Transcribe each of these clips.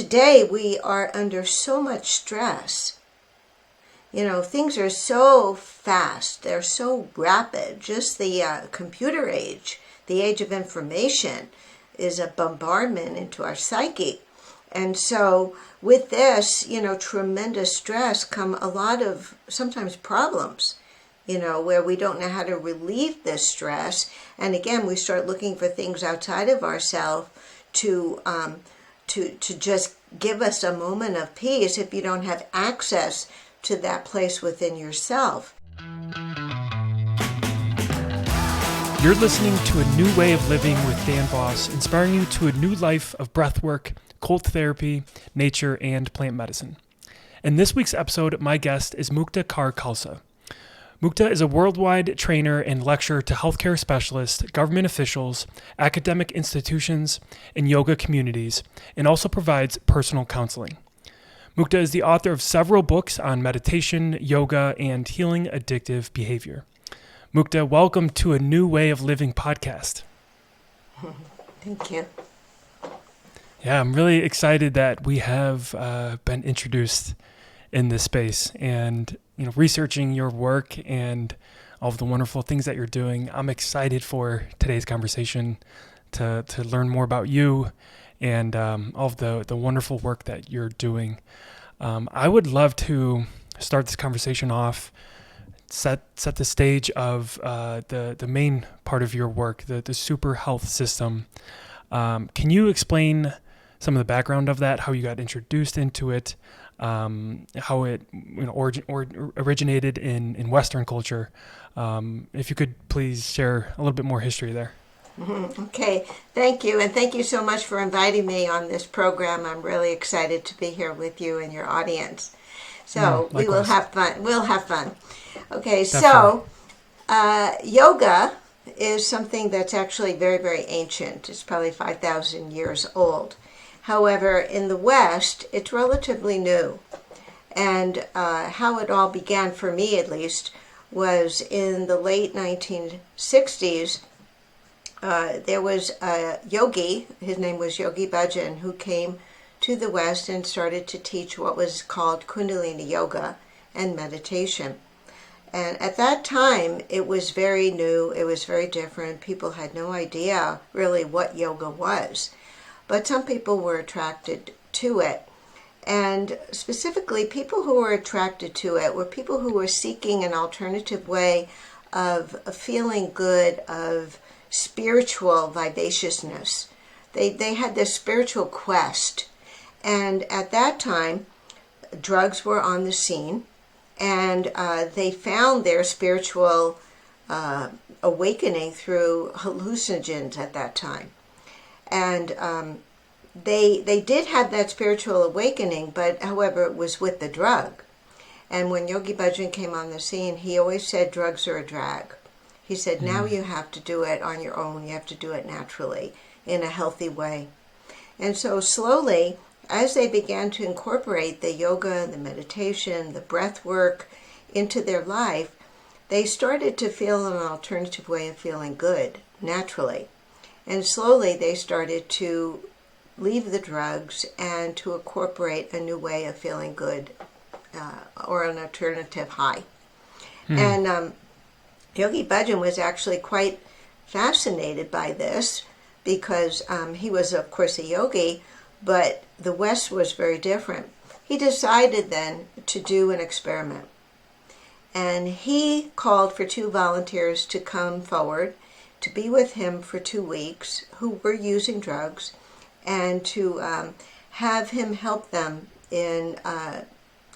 today we are under so much stress. Things are so fast. They're so rapid. Just the computer age, the age of information, is a bombardment into our psyche. And so with this, tremendous stress come a lot of sometimes problems, where we don't know how to relieve this stress. And again, we start looking for things outside of ourselves to just give us a moment of peace if you don't have access to that place within yourself. You're listening to A New Way of Living with DANVOSS, inspiring you to a new life of breathwork, cold therapy, nature, and plant medicine. In this week's episode, my guest is Mukta Kaur Khalsa. Mukta is a worldwide trainer and lecturer to healthcare specialists, government officials, academic institutions, and yoga communities, and also provides personal counseling. Mukta is the author of several books on meditation, yoga, and healing addictive behavior. Mukta, welcome to A New Way of Living podcast. Thank you. Yeah, I'm really excited that we have been introduced in this space, and researching your work and all of the wonderful things that you're doing. I'm excited for today's conversation to learn more about you and all of the wonderful work that you're doing. I would love to start this conversation off, set the stage of the main part of your work, the super health system. Can you explain some of the background of that, how you got introduced into it, how it originated in Western culture? If you could please share a little bit more history there. Okay, thank you. And thank you so much for inviting me on this program. I'm really excited to be here with you and your audience. So we will have fun. We'll have fun. Okay, definitely. So yoga is something that's actually very, very ancient. It's probably 5,000 years old. However, in the West, it's relatively new. And how it all began, for me at least, was in the late 1960s. There was a yogi, his name was Yogi Bhajan, who came to the West and started to teach what was called Kundalini Yoga and meditation. And at that time, it was very new, it was very different. People had no idea really what yoga was. But some people were attracted to it. And specifically, people who were attracted to it were people who were seeking an alternative way of feeling good, of spiritual vivaciousness. They had this spiritual quest. And at that time, drugs were on the scene, and they found their spiritual awakening through hallucinogens at that time. And they did have that spiritual awakening, but however, it was with the drug. And when Yogi Bhajan came on the scene, he always said drugs are a drag. He said, now you have to do it on your own. You have to do it naturally, in a healthy way. And so slowly, as they began to incorporate the yoga, the meditation, the breath work into their life, they started to feel an alternative way of feeling good, naturally. And slowly they started to leave the drugs and to incorporate a new way of feeling good, or an alternative high. And Yogi Bhajan was actually quite fascinated by this because he was, of course, a yogi, but the West was very different. He decided then to do an experiment. And he called for 2 volunteers to come forward to be with him for 2 weeks who were using drugs, and to have him help them in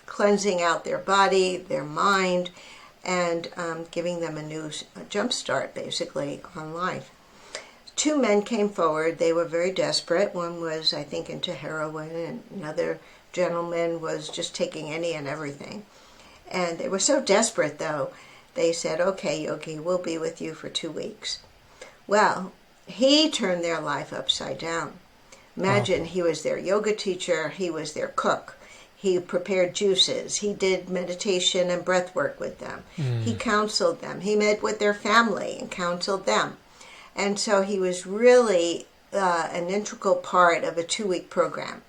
cleansing out their body, their mind, and giving them a new jump start, basically, on life. 2 men came forward. They were very desperate. One was, I think, into heroin, and another gentleman was just taking any and everything. And they were so desperate, though, they said, okay, Yogi, we'll be with you for 2 weeks. Well, he turned their life upside down. Imagine, he was their yoga teacher, he was their cook. He prepared juices. He did meditation and breath work with them. He counseled them. He met with their family and counseled them. And so he was really an integral part of a 2-week program.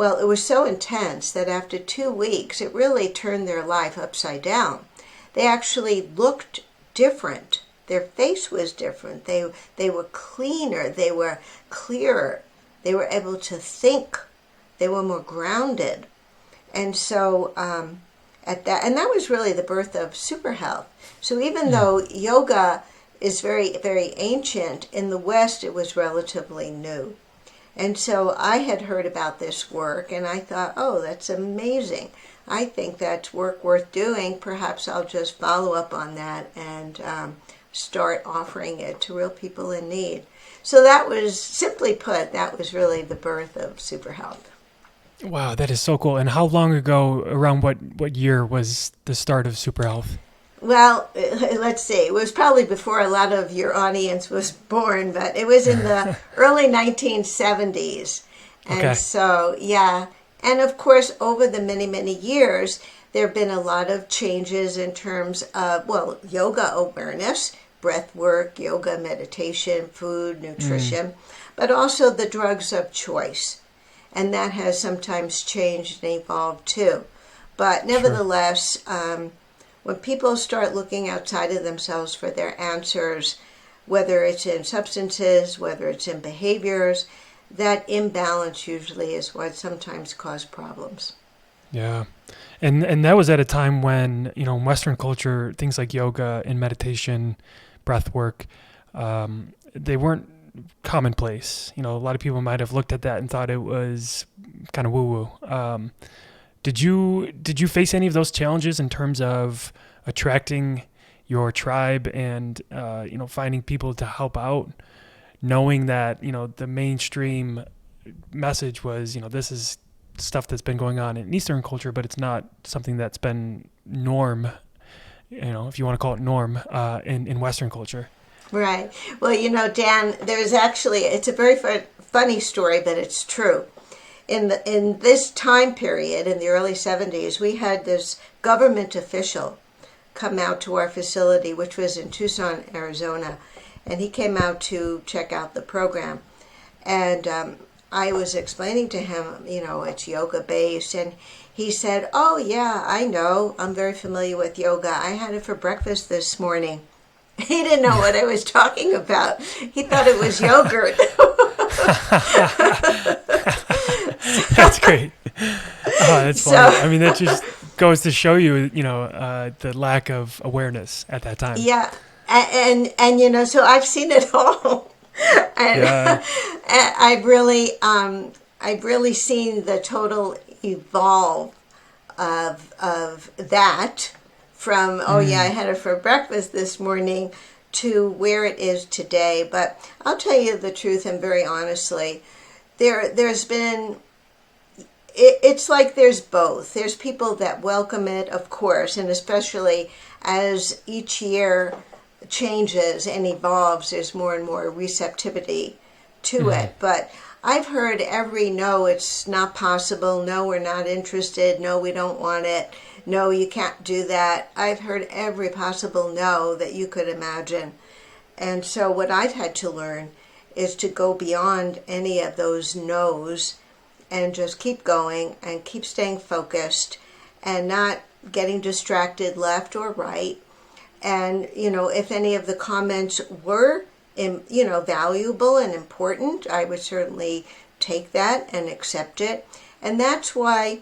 Well, it was so intense that after 2 weeks, it really turned their life upside down. They actually looked different. Their face was different. They were cleaner. They were clearer. They were able to think. They were more grounded. And so and that was really the birth of super health. So even though yoga is very, very ancient, in the West it was relatively new. And so I had heard about this work, and I thought, oh, that's amazing. I think that's work worth doing. Perhaps I'll just follow up on that and start offering it to real people in need. So that was, simply put, that was really the birth of super health. Wow, that is so cool. And how long ago, around what year was the start of super health? Well, let's see. It was probably before a lot of your audience was born, but it was in the early 1970s. And okay. So, yeah. And of course, over the many, many years, there have been a lot of changes in terms of, well, yoga awareness, breath work, yoga, meditation, food, nutrition, but also the drugs of choice. And that has sometimes changed and evolved too. But nevertheless, when people start looking outside of themselves for their answers, whether it's in substances, whether it's in behaviors, that imbalance usually is what sometimes causes problems. Yeah. And that was at a time when, in Western culture, things like yoga and meditation, breath work, they weren't commonplace. A lot of people might have looked at that and thought it was kind of woo-woo. Did you face any of those challenges in terms of attracting your tribe and finding people to help out, knowing that the mainstream message was this is stuff that's been going on in Eastern culture, but it's not something that's been norm, if you want to call it norm, in Western culture? Right. Well, Dan, there's actually, it's a very funny story, but it's true. In this time period, in the early 70s, we had this government official come out to our facility, which was in Tucson, Arizona, and he came out to check out the program. And I was explaining to him, it's yoga-based, and he said, oh, yeah, I know. I'm very familiar with yoga. I had it for breakfast this morning. He didn't know what I was talking about. He thought it was yogurt. That's great. Oh, that's funny. I mean, that just goes to show you, the lack of awareness at that time. Yeah, and so I've seen it all, and I've really seen the total evolve of that from I had it for breakfast this morning to where it is today. But I'll tell you the truth, and very honestly, there's been. It's like there's both. There's people that welcome it, of course, and especially as each year changes and evolves, there's more and more receptivity to it. But I've heard every no, it's not possible, no, we're not interested, no, we don't want it, no, you can't do that. I've heard every possible no that you could imagine. And so what I've had to learn is to go beyond any of those no's and just keep going and keep staying focused and not getting distracted left or right. And, if any of the comments were, valuable and important, I would certainly take that and accept it. And that's why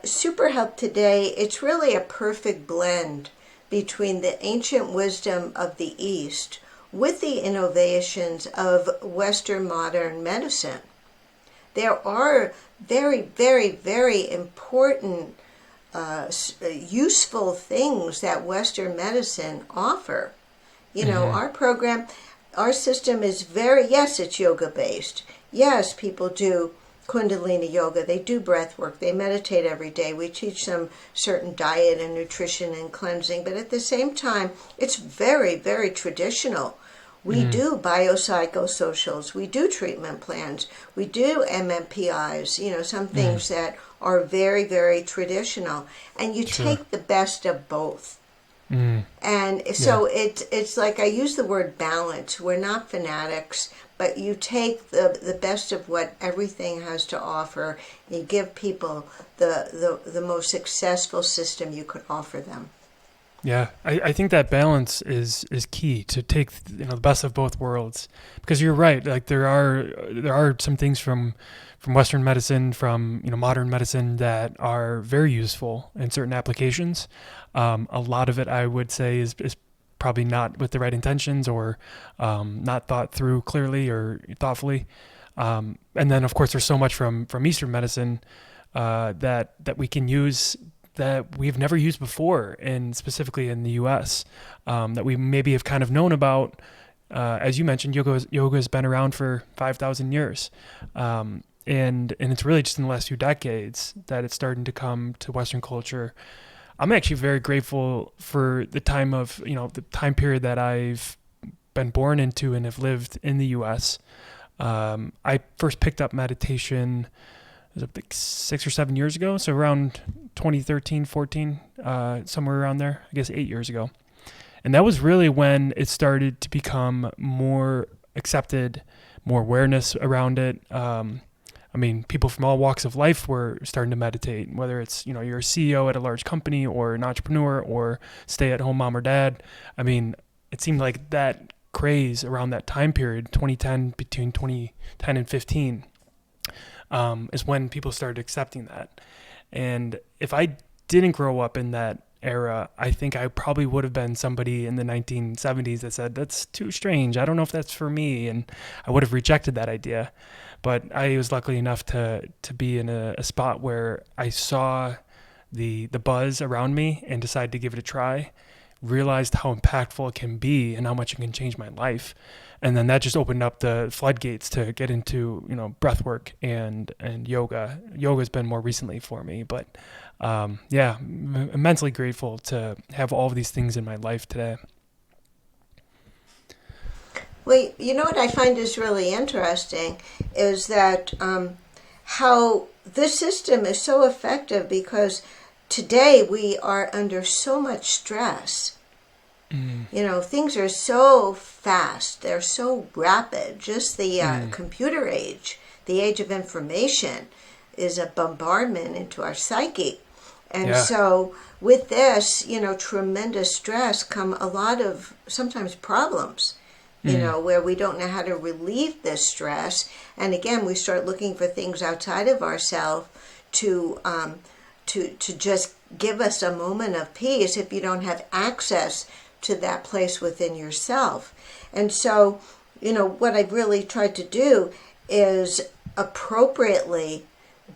Super Health today, it's really a perfect blend between the ancient wisdom of the East with the innovations of Western modern medicine. There are very, very, very important, useful things that Western medicine offer. Our program, our system is yes, it's yoga-based. Yes, people do Kundalini Yoga. They do breath work. They meditate every day. We teach them certain diet and nutrition and cleansing. But at the same time, it's very, very traditional. We do biopsychosocials, we do treatment plans, we do MMPIs, some things that are very, very traditional. And you take the best of both. And so it's like I use the word balance. We're not fanatics, but you take the best of what everything has to offer. And you give people the most successful system you could offer them. Yeah, I think that balance is key to take the best of both worlds, because you're right. Like there are some things from Western medicine, from modern medicine, that are very useful in certain applications. A lot of it, I would say, is probably not with the right intentions, or not thought through clearly or thoughtfully. And then of course there's so much from Eastern medicine that we can use, that we've never used before, and specifically in the U.S., that we maybe have kind of known about. As you mentioned, yoga has been around for 5,000 years, and it's really just in the last few decades that it's starting to come to Western culture. I'm actually very grateful for the time period that I've been born into and have lived in the U.S. I first picked up meditation, it was like 6 or 7 years ago, so around 2013, 14, somewhere around there, I guess 8 years ago. And that was really when it started to become more accepted, more awareness around it. People from all walks of life were starting to meditate, whether it's, you're a CEO at a large company, or an entrepreneur, or stay-at-home mom or dad. It seemed like that craze around that time period, 2010, between 2010 and 15, is when people started accepting that. And if I didn't grow up in that era, I think I probably would have been somebody in the 1970s that said, that's too strange, I don't know if that's for me, and I would have rejected that idea. But I was lucky enough to be in a spot where I saw the buzz around me and decided to give it a try, realized how impactful it can be and how much it can change my life. And then that just opened up the floodgates to get into, breathwork and yoga. Yoga's been more recently for me, but I'm immensely grateful to have all of these things in my life today. Well, what I find is really interesting is that how this system is so effective, because today we are under so much stress. Things are so fast, they're so rapid. Just the computer age, the age of information, is a bombardment into our psyche. And so with this, tremendous stress come a lot of sometimes problems, where we don't know how to relieve this stress. And again, we start looking for things outside of ourselves to just give us a moment of peace if you don't have access to that place within yourself. And so, what I've really tried to do is appropriately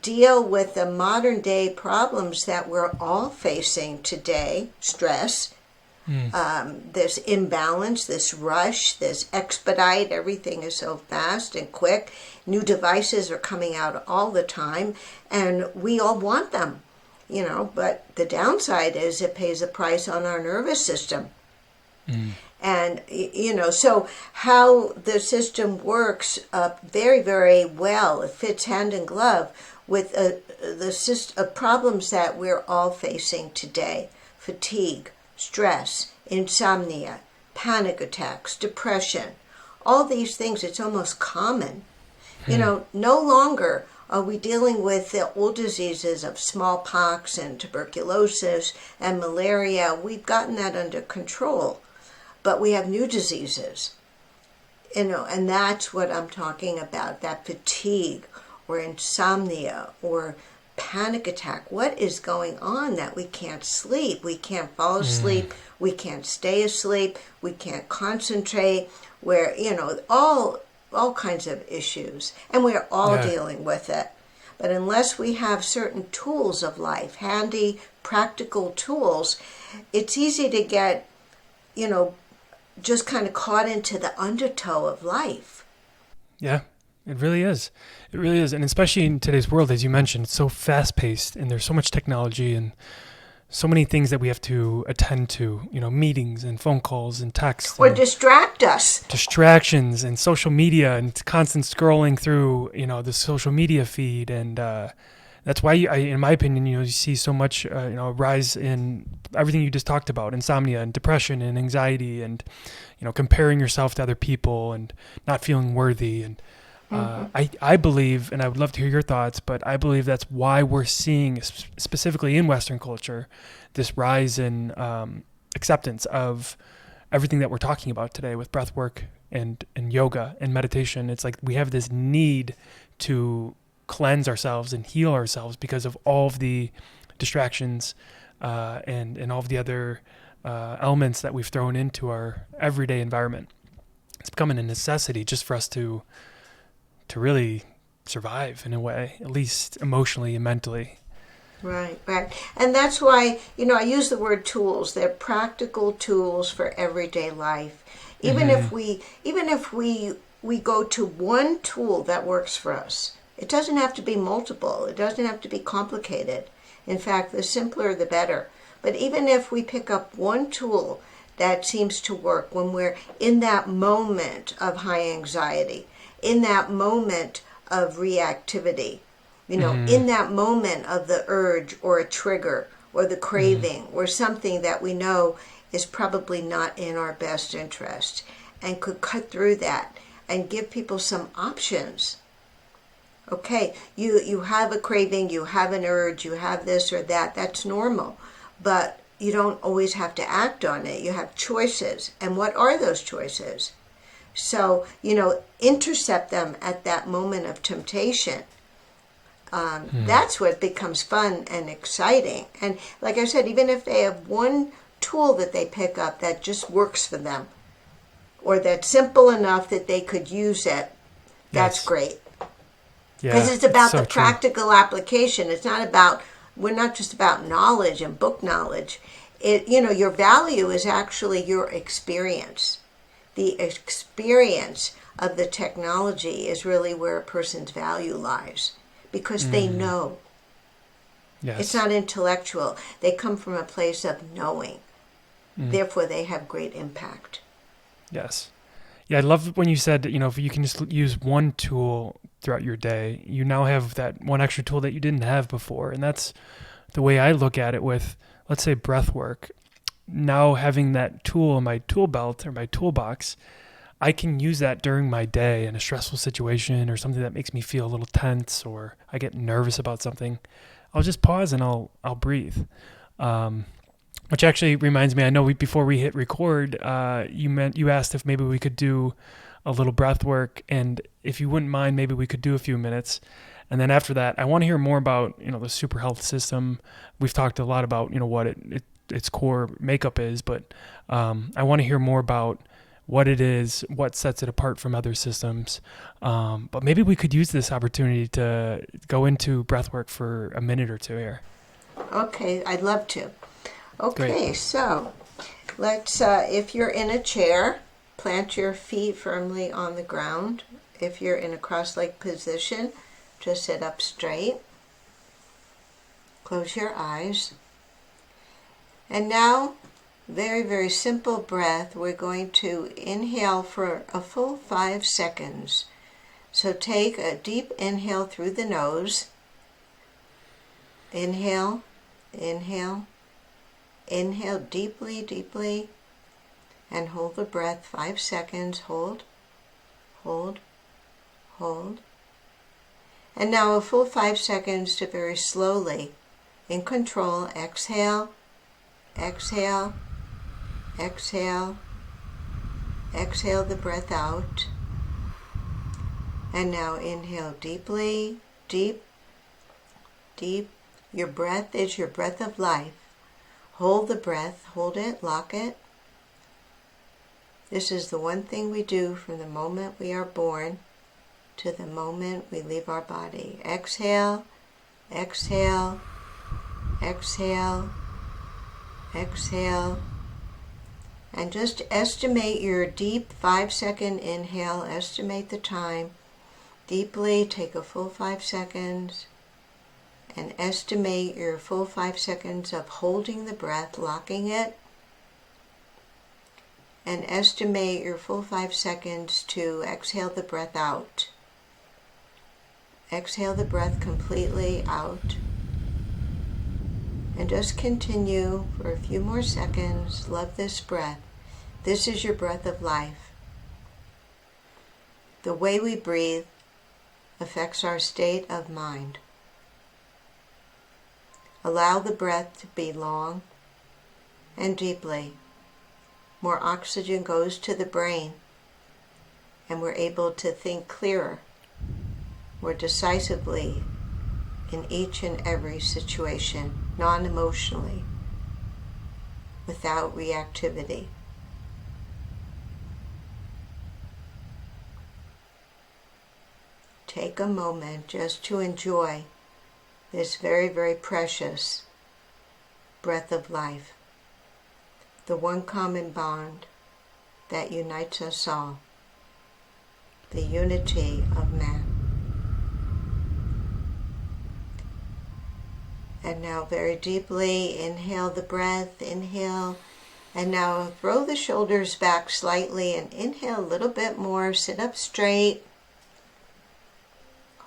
deal with the modern day problems that we're all facing today. Stress, this imbalance, this rush, this expedite, everything is so fast and quick. New devices are coming out all the time, and we all want them, but the downside is it pays a price on our nervous system. And, so how the system works very, very well, it fits hand in glove with the problems that we're all facing today. Fatigue, stress, insomnia, panic attacks, depression, all these things, it's almost common. No longer are we dealing with the old diseases of smallpox and tuberculosis and malaria. We've gotten that under control. But we have new diseases, and that's what I'm talking about, that fatigue or insomnia or panic attack. What is going on that we can't sleep? We can't fall asleep. We can't stay asleep. We can't concentrate. We're, all kinds of issues, and we're all dealing with it. But unless we have certain tools of life, handy, practical tools, it's easy to get, just kind of caught into the undertow of life. Yeah, it really is. It really is. And especially in today's world, as you mentioned, it's so fast paced, and there's so much technology and so many things that we have to attend to, meetings and phone calls and texts. Or distract us. Distractions and social media and constant scrolling through, the social media feed. And That's why, in my opinion, you see so much, rise in everything you just talked about: insomnia and depression and anxiety, and comparing yourself to other people and not feeling worthy. And I believe, and I would love to hear your thoughts, but I believe that's why we're seeing, specifically in Western culture, this rise in acceptance of everything that we're talking about today with breath work and yoga and meditation. It's like we have this need to cleanse ourselves and heal ourselves because of all of the distractions and all of the other elements that we've thrown into our everyday environment. It's becoming a necessity just for us to really survive in a way, at least emotionally and mentally. Right. And that's why, I use the word tools. They're practical tools for everyday life. Even if we go to one tool that works for us, it doesn't have to be multiple. It doesn't have to be complicated. In fact, the simpler the better. But even if we pick up one tool that seems to work when we're in that moment of high anxiety, in that moment of reactivity, in that moment of the urge or a trigger or the craving or something that we know is probably not in our best interest, and could cut through that and give people some options. Okay, you have a craving, you have an urge, you have this or that, that's normal. But you don't always have to act on it. You have choices. And what are those choices? So, intercept them at that moment of temptation. That's what becomes fun and exciting. And like I said, even if they have one tool that they pick up that just works for them, or that's simple enough that they could use it, that's great. Because it's about the practical application. It's not about, we're not just about knowledge and book knowledge. Your value is actually your experience. The experience of the technology is really where a person's value lies, because they know. Yes. It's not intellectual. They come from a place of knowing. Therefore, they have great impact. Yes. Yeah, I love when you said, if you can just use one tool throughout your day, you now have that one extra tool that you didn't have before. And that's the way I look at it with, let's say, breath work. Now having that tool in my tool belt or my toolbox, I can use that during my day in a stressful situation or something that makes me feel a little tense, or I get nervous about something. I'll just pause and I'll breathe. Which actually reminds me, I know before we hit record, you asked if maybe we could do a little breath work, and if you wouldn't mind, maybe we could do a few minutes. And then after that, I want to hear more about the super health system. We've talked a lot about what its core makeup is, but I want to hear more about what it is, what sets it apart from other systems. But maybe we could use this opportunity to go into breath work for a minute or two here. Okay, I'd love to. Okay, Great. so let's, if you're in a chair, plant your feet firmly on the ground. If you're in a cross-legged position, just sit up straight. Close your eyes. And now, very, very simple breath. We're going to inhale for a full 5 seconds. So take a deep inhale through the nose. Inhale, inhale. Inhale deeply, deeply, and hold the breath 5 seconds. Hold, hold, hold. And now a full 5 seconds to very slowly, in control, exhale, exhale, exhale, exhale the breath out. And now inhale deeply, deep, deep. Your breath is your breath of life. Hold the breath, hold it, lock it. This is the one thing we do from the moment we are born to the moment we leave our body. Exhale, exhale, exhale, exhale. And just estimate your deep 5-second inhale. Estimate the time. Deeply take a full 5 seconds. And estimate your full 5 seconds of holding the breath, locking it. And estimate your full 5 seconds to exhale the breath out. Exhale the breath completely out. And just continue for a few more seconds. Love this breath. This is your breath of life. The way we breathe affects our state of mind. Allow the breath to be long and deeply. More oxygen goes to the brain, and we're able to think clearer, more decisively in each and every situation, non-emotionally, without reactivity. Take a moment just to enjoy this very, very precious breath of life, the one common bond that unites us all, the unity of man. And now very deeply inhale the breath, inhale, and now throw the shoulders back slightly and inhale a little bit more, sit up straight,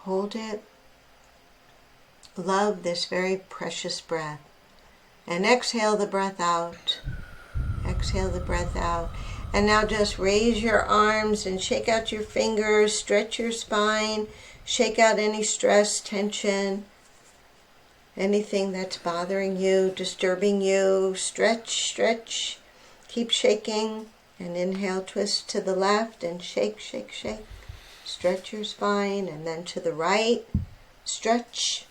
hold it. Love this very precious breath. And exhale the breath out. Exhale the breath out. And now just raise your arms and shake out your fingers, stretch your spine, shake out any stress, tension, anything that's bothering you, disturbing you. Stretch, stretch. Keep shaking. And inhale, twist to the left and shake, shake, shake. Stretch your spine, and then to the right. Stretch.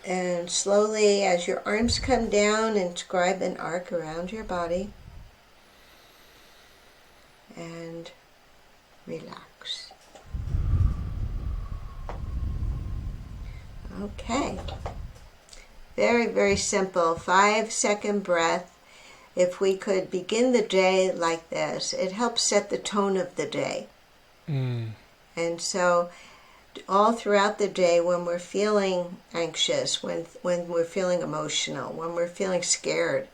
And slowly, as your arms come down, inscribe an arc around your body. And relax. Okay. Very, very simple. 5-second breath. If we could begin the day like this, it helps set the tone of the day. And so all throughout the day, when we're feeling anxious, when we're feeling emotional, when we're feeling scared,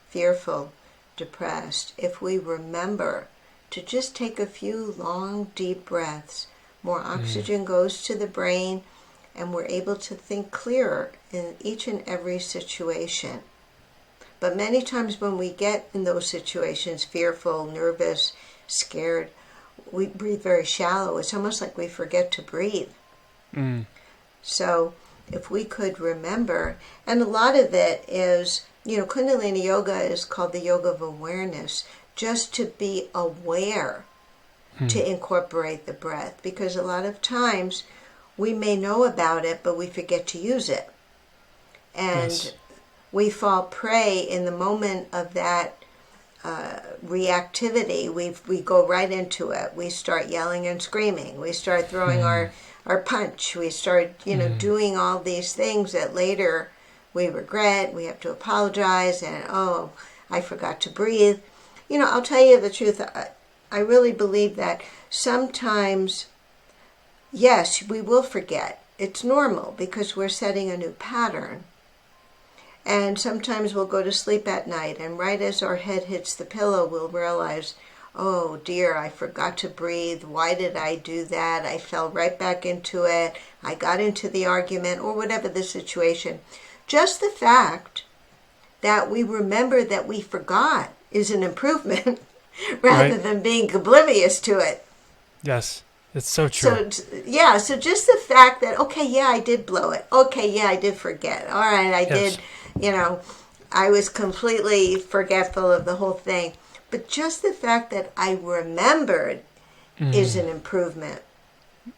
fearful, depressed, if we remember to just take a few long, deep breaths, more oxygen goes to the brain, and we're able to think clearer in each and every situation. But many times when we get in those situations, fearful, nervous, scared, we breathe very shallow. It's almost like we forget to breathe. So if we could remember, and a lot of it is, Kundalini Yoga is called the yoga of awareness, just to be aware to incorporate the breath. Because a lot of times we may know about it, but we forget to use it. And we fall prey in the moment of that reactivity. We go right into it. We start yelling and screaming. We start throwing our punch. We start, doing all these things that later we regret. We have to apologize. And, oh, I forgot to breathe. I'll tell you the truth. I really believe that sometimes, yes, we will forget. It's normal because we're setting a new pattern. And sometimes we'll go to sleep at night, and right as our head hits the pillow, we'll realize, oh dear, I forgot to breathe. Why did I do that? I fell right back into it. I got into the argument, or whatever the situation. Just the fact that we remember that we forgot is an improvement rather than being oblivious to it. Yes, it's so true. So just the fact that, okay, yeah, I did blow it. Okay, yeah, I did forget. All right, I did. I was completely forgetful of the whole thing. But just the fact that I remembered is an improvement.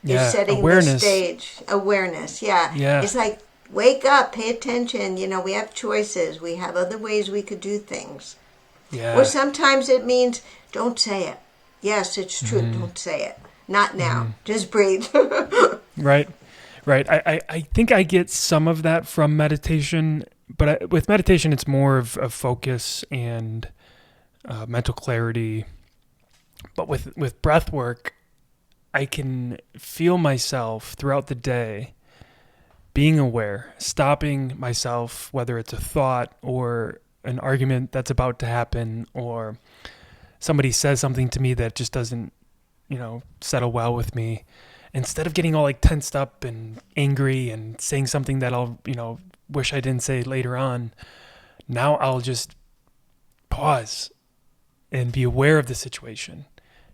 Yeah, You're setting awareness. the stage. Awareness, yeah. It's like, wake up, pay attention. We have choices. We have other ways we could do things. Yeah. Or sometimes it means, don't say it. Yes, it's true, don't say it. Not now. Just breathe. Right. I think I get some of that from meditation, but with meditation, it's more of focus and mental clarity. But with breath work, I can feel myself throughout the day being aware, stopping myself, whether it's a thought or an argument that's about to happen, or somebody says something to me that just doesn't, settle well with me. instead of getting all like tensed up and angry and saying something that I'll, wish I didn't say later on, now I'll just pause and be aware of the situation,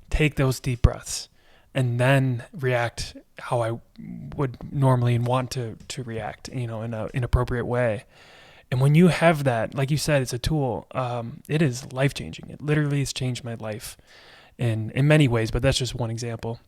take those deep breaths, and then react how I would normally and want to react, in an appropriate way. And when you have that, like you said, it's a tool. It is life-changing. It literally has changed my life in many ways, but that's just one example.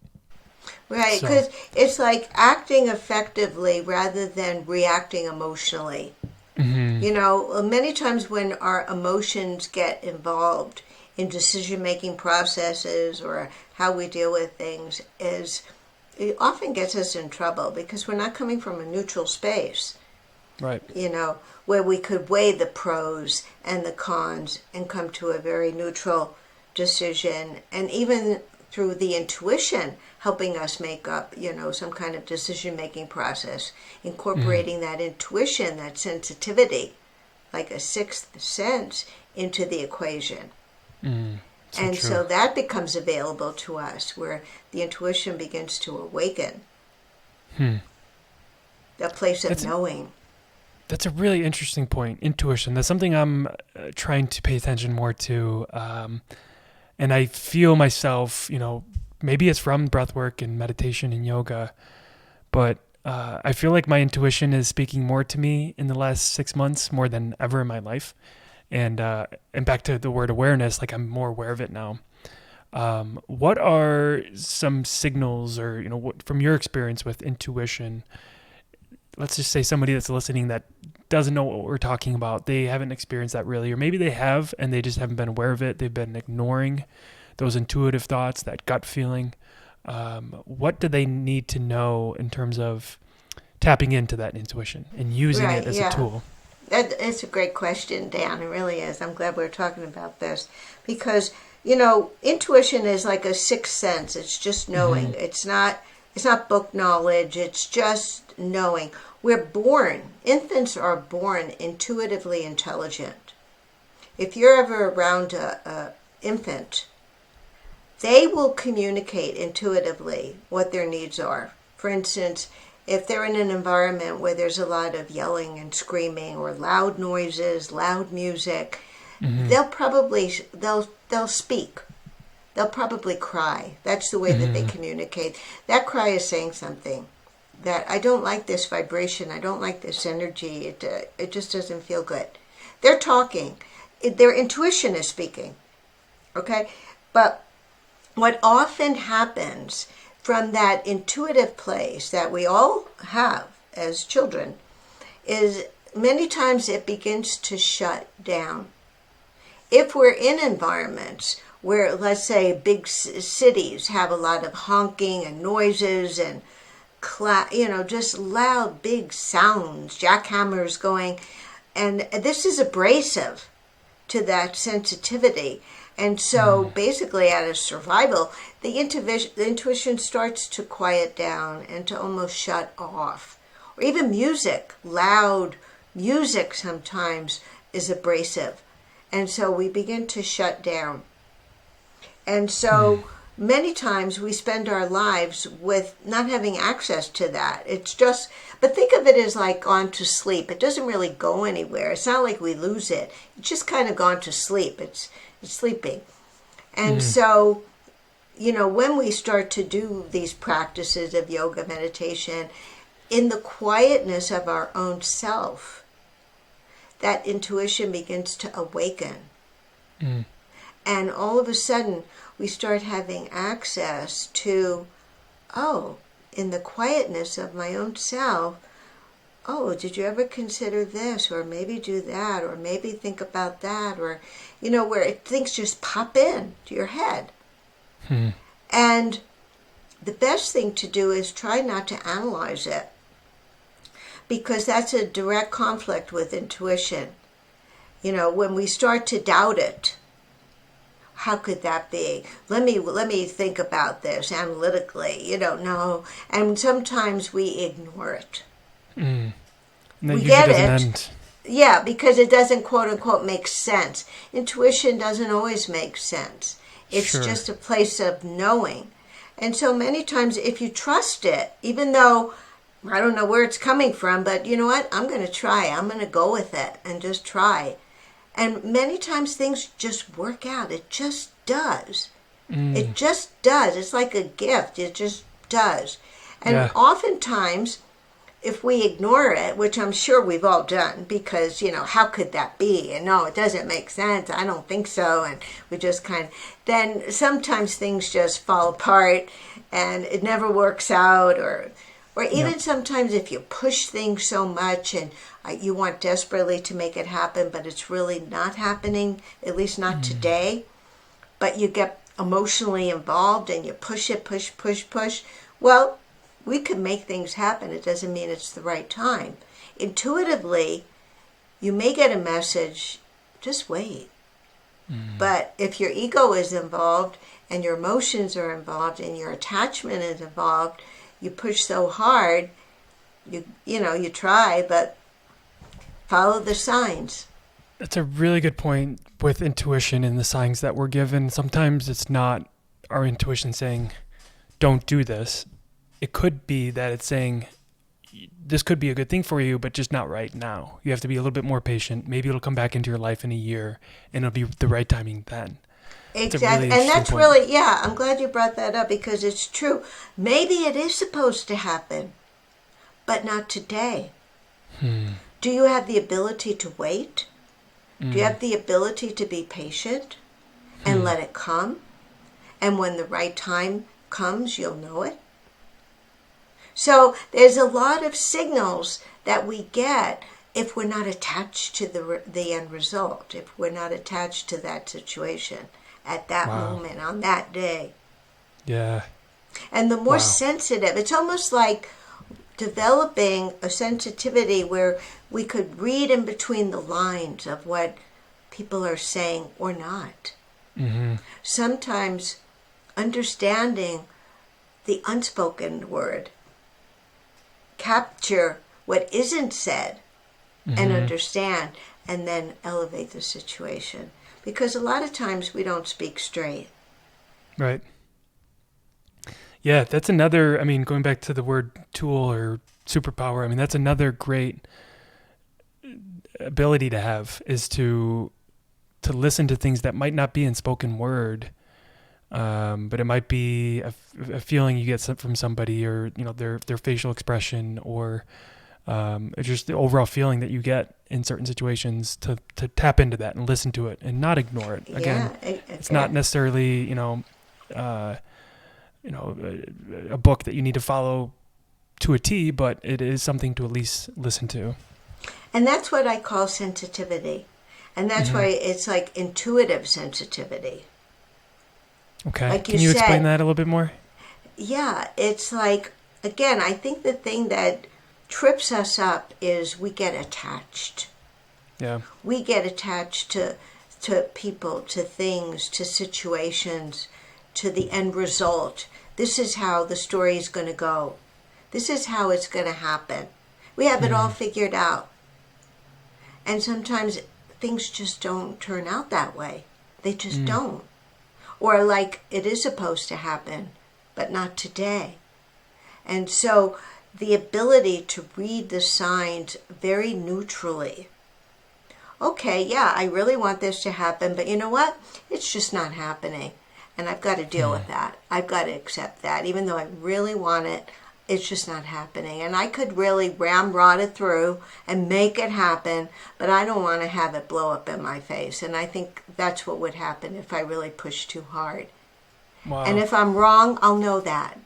Right, because it's like acting effectively rather than reacting emotionally. Mm-hmm. Many times when our emotions get involved in decision-making processes or how we deal with things, it often gets us in trouble because we're not coming from a neutral space. Right. Where we could weigh the pros and the cons and come to a very neutral decision, and even through the intuition helping us make up, some kind of decision-making process, incorporating that intuition, that sensitivity, like a sixth sense, into the equation. So that becomes available to us, where the intuition begins to awaken. The place of knowing. That's a really interesting point, intuition. That's something I'm trying to pay attention more to. And I feel myself, maybe it's from breathwork and meditation and yoga, but I feel like my intuition is speaking more to me in the last 6 months more than ever in my life. And back to the word awareness, like I'm more aware of it now. What are some signals or, from your experience with intuition? Let's just say somebody that's listening that doesn't know what we're talking about. They haven't experienced that really, or maybe they have and they just haven't been aware of it. They've been ignoring those intuitive thoughts, that gut feeling. What do they need to know in terms of tapping into that intuition and using it as a tool? It's a great question, Dan. It really is. I'm glad we're talking about this because, intuition is like a sixth sense. It's just knowing. Mm-hmm. It's not book knowledge. It's just knowing. Infants are born intuitively intelligent. If you're ever around a infant, they will communicate intuitively what their needs are. For instance, if they're in an environment where there's a lot of yelling and screaming or loud noises, loud music, they'll speak. They'll probably cry. That's the way that they communicate. That cry is saying something. That I don't like this vibration. I don't like this energy. It just doesn't feel good. They're talking. Their intuition is speaking. Okay? But what often happens from that intuitive place that we all have as children is many times it begins to shut down. If we're in environments where, let's say, big cities have a lot of honking and noises and just loud, big sounds, jackhammers going, and this is abrasive to that sensitivity. And so basically out of survival, the intuition starts to quiet down and to almost shut off. Or even music, loud music sometimes is abrasive. And so we begin to shut down. And so many times we spend our lives with not having access to that. It's just, but think of it as like gone to sleep. It doesn't really go anywhere. It's not like we lose it. It's just kind of gone to sleep. It's sleeping. And so, when we start to do these practices of yoga meditation in the quietness of our own self, that intuition begins to awaken. And all of a sudden, we start having access to, in the quietness of my own self, did you ever consider this? Or maybe do that? Or maybe think about that? Or, where things just pop in to your head. And the best thing to do is try not to analyze it, because that's a direct conflict with intuition. When we start to doubt it, how could that be? Let me think about this analytically. No, and sometimes we ignore it. We get it. Yeah, because it doesn't quote unquote make sense. Intuition doesn't always make sense. It's just a place of knowing. And so many times if you trust it, even though I don't know where it's coming from, but you know what? I'm going to try. I'm going to go with it and just try. And many times things just work out. It just does. It just does. It's like a gift. It just does. And oftentimes, if we ignore it, which I'm sure we've all done, because, how could that be? And no, it doesn't make sense. I don't think so. And we just then sometimes things just fall apart and it never works out, or even sometimes if you push things so much and you want desperately to make it happen, but it's really not happening, at least not today, but you get emotionally involved and you push it, push. Well, we can make things happen. It doesn't mean it's the right time. Intuitively, you may get a message, just wait. But if your ego is involved and your emotions are involved and your attachment is involved, you push so hard, you try, but follow the signs. That's a really good point with intuition and the signs that we're given. Sometimes it's not our intuition saying, don't do this. It could be that it's saying, this could be a good thing for you, but just not right now. You have to be a little bit more patient. Maybe it'll come back into your life in a year and it'll be the right timing then. Exactly. And that's really, I'm glad you brought that up because it's true. Maybe it is supposed to happen, but not today. Do you have the ability to wait? Do you have the ability to be patient and let it come? And when the right time comes, you'll know it. So there's a lot of signals that we get if we're not attached to the end result, if we're not attached to that situation at that moment, on that day. Yeah. And the more sensitive, it's almost like developing a sensitivity where we could read in between the lines of what people are saying or not. Sometimes understanding the unspoken word, capture what isn't said and understand, and then elevate the situation. Because a lot of times we don't speak straight. Right. Yeah, that's another, going back to the word tool or superpower, that's another great ability to have, is to listen to things that might not be in spoken word, but it might be a feeling you get from somebody, or their facial expression, or just the overall feeling that you get in certain situations, to tap into that and listen to it and not ignore it. Again, it's not necessarily a book that you need to follow to a T, but it is something to at least listen to. And that's what I call sensitivity. And that's why it's like intuitive sensitivity. Okay. Like Can you explain that a little bit more? Yeah, it's like, again, I think the thing that trips us up is we get attached. Yeah. We get attached to people, to things, to situations, to the end result. This is how the story is going to go. This is how it's going to happen. We have it all figured out. And sometimes things just don't turn out that way. They just don't. Or like it is supposed to happen, but not today. And so the ability to read the signs very neutrally. Okay, yeah, I really want this to happen, but you know what? It's just not happening. And I've got to deal with that. I've got to accept that. Even though I really want it, it's just not happening. And I could really ramrod it through and make it happen, but I don't want to have it blow up in my face. And I think that's what would happen if I really push too hard. Wow. And if I'm wrong, I'll know that.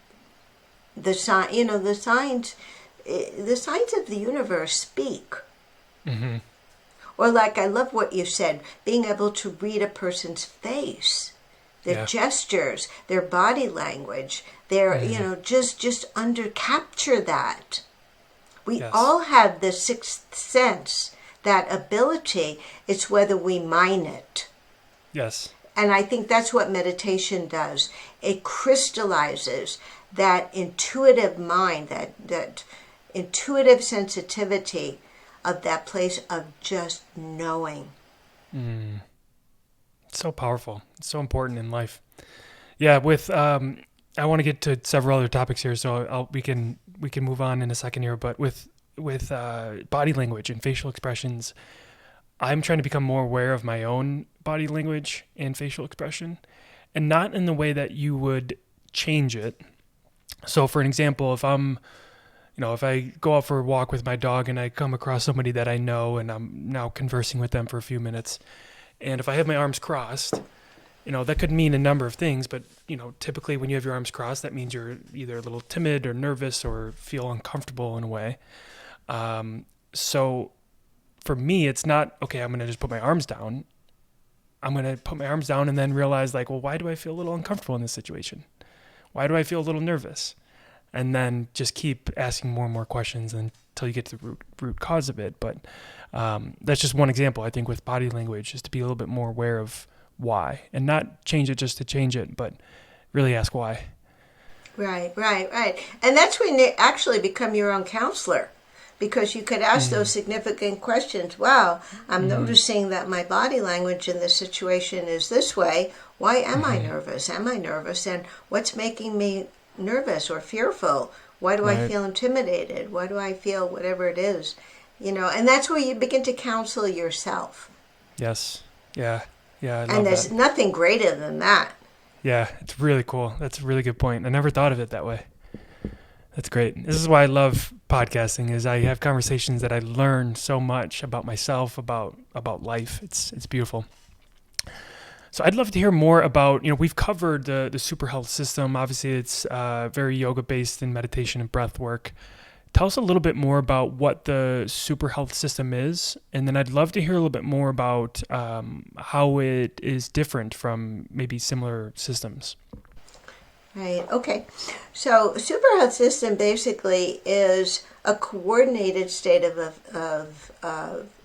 The signs of the universe speak. Or like, I love what you said, being able to read a person's face, their gestures, their body language, their, just capture that. We all have the sixth sense, that ability. It's whether we mine it. Yes. And I think that's what meditation does. It crystallizes that intuitive mind, that intuitive sensitivity of that place of just knowing. So powerful. It's so important in life. Yeah, with I want to get to several other topics here, so we can move on in a second here. But with body language and facial expressions, I'm trying to become more aware of my own body language and facial expression, and not in the way that you would change it. So, for an example, if I go out for a walk with my dog and I come across somebody that I know and I'm now conversing with them for a few minutes, and if I have my arms crossed, that could mean a number of things, but, typically when you have your arms crossed, that means you're either a little timid or nervous or feel uncomfortable in a way. So for me, it's not, okay, I'm going to just put my arms down. I'm going to put my arms down and then realize like, well, why do I feel a little uncomfortable in this situation? Why do I feel a little nervous? And then just keep asking more and more questions until you get to the root cause of it. But that's just one example, I think, with body language, is to be a little bit more aware of why, and not change it just to change it, but really ask why. Right. And that's when you actually become your own counselor, because you could ask those significant questions. Wow, I'm noticing that my body language in this situation is this way. Why am I nervous? And what's making me nervous or fearful? Why do I feel intimidated? Why do I feel whatever it is? And that's where you begin to counsel yourself. Yes. Yeah. I love and there's nothing greater than that. Yeah, it's really cool. That's a really good point. I never thought of it that way. That's great. This is why I love podcasting, is I have conversations that I learn so much about myself, about life. It's beautiful. So I'd love to hear more about, we've covered the super health system. Obviously, it's very yoga based in meditation and breath work. Tell us a little bit more about what the super health system is. And then I'd love to hear a little bit more about how it is different from maybe similar systems. Right. Okay. So super health system basically is a coordinated state of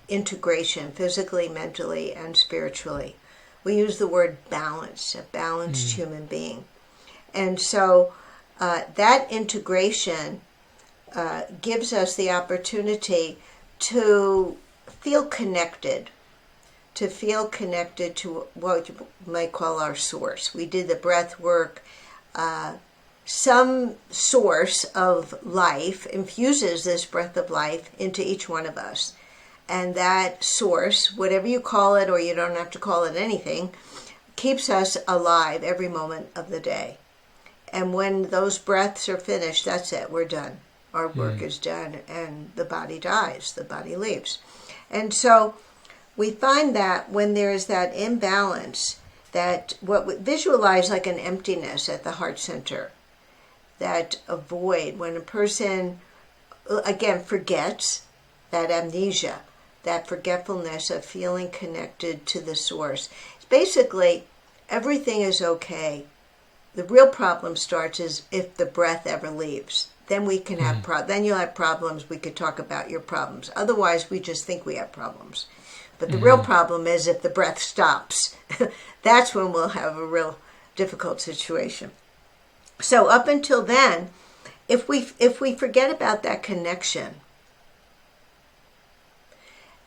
integration, physically, mentally, and spiritually. We use the word balance, a balanced human being. And so that integration gives us the opportunity to feel connected to what you might call our source. We did the breath work. Some source of life infuses this breath of life into each one of us. And that source, whatever you call it, or you don't have to call it anything, keeps us alive every moment of the day. And when those breaths are finished, that's it, we're done. Our work is done, and the body dies, the body leaves. And so we find that when there is that imbalance, that what we visualize like an emptiness at the heart center, that a void, when a person, again, forgets, that amnesia, that forgetfulness of feeling connected to the source. It's basically, everything is okay. The real problem starts is if the breath ever leaves. Then we can have then you'll have problems. We could talk about your problems. Otherwise, we just think we have problems. But the real problem is if the breath stops. That's when we'll have a real difficult situation. So up until then, if we forget about that connection,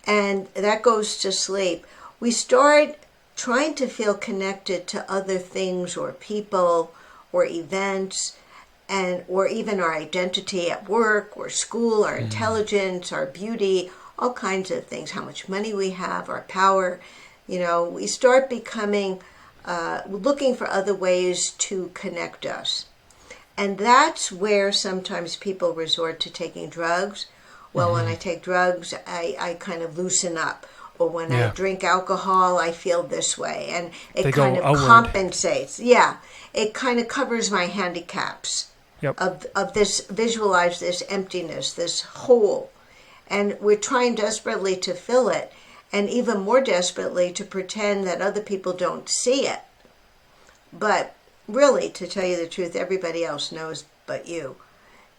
and that goes to sleep, we start trying to feel connected to other things or people or events, or even our identity at work or school, our intelligence, our beauty, all kinds of things, how much money we have, our power. We start becoming, looking for other ways to connect us. And that's where sometimes people resort to taking drugs. Well, when I take drugs, I kind of loosen up. Or when I drink alcohol, I feel this way. And it kind of compensates. Yeah, it kind of covers my handicaps. Yep. Of this, visualize this emptiness, this hole. And we're trying desperately to fill it, and even more desperately to pretend that other people don't see it. But really, to tell you the truth, everybody else knows but you.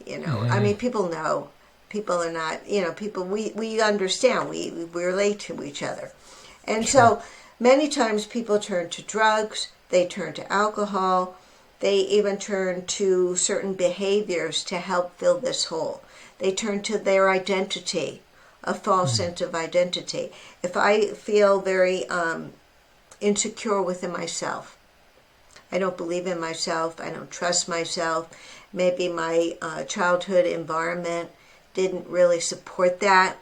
I mean, people know. People are not, people, we understand, we relate to each other. And so many times people turn to drugs, they turn to alcohol, they even turn to certain behaviors to help fill this hole. They turn to their identity, a false sense of identity. If I feel very insecure within myself, I don't believe in myself. I don't trust myself. Maybe my childhood environment didn't really support that,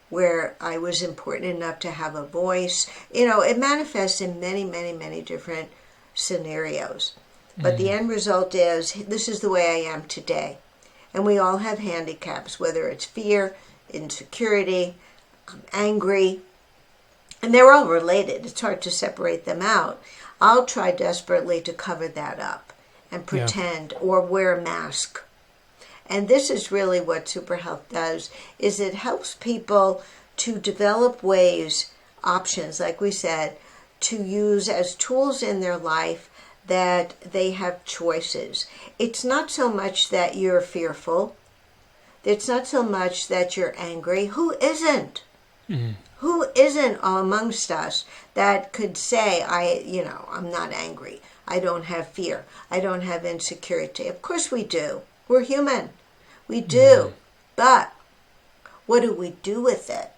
where I was important enough to have a voice. It manifests in many, many, many different scenarios. But the end result is, this is the way I am today. And we all have handicaps, whether it's fear, insecurity, angry, and they're all related. It's hard to separate them out. I'll try desperately to cover that up and pretend or wear a mask. And this is really what Superhealth does, is it helps people to develop ways, options, like we said, to use as tools in their life that they have choices. It's not so much that you're fearful. It's not so much that you're angry. Who isn't? Who isn't amongst us that could say, I'm not angry. I don't have fear. I don't have insecurity. Of course we do. We're human. We do. But what do we do with it?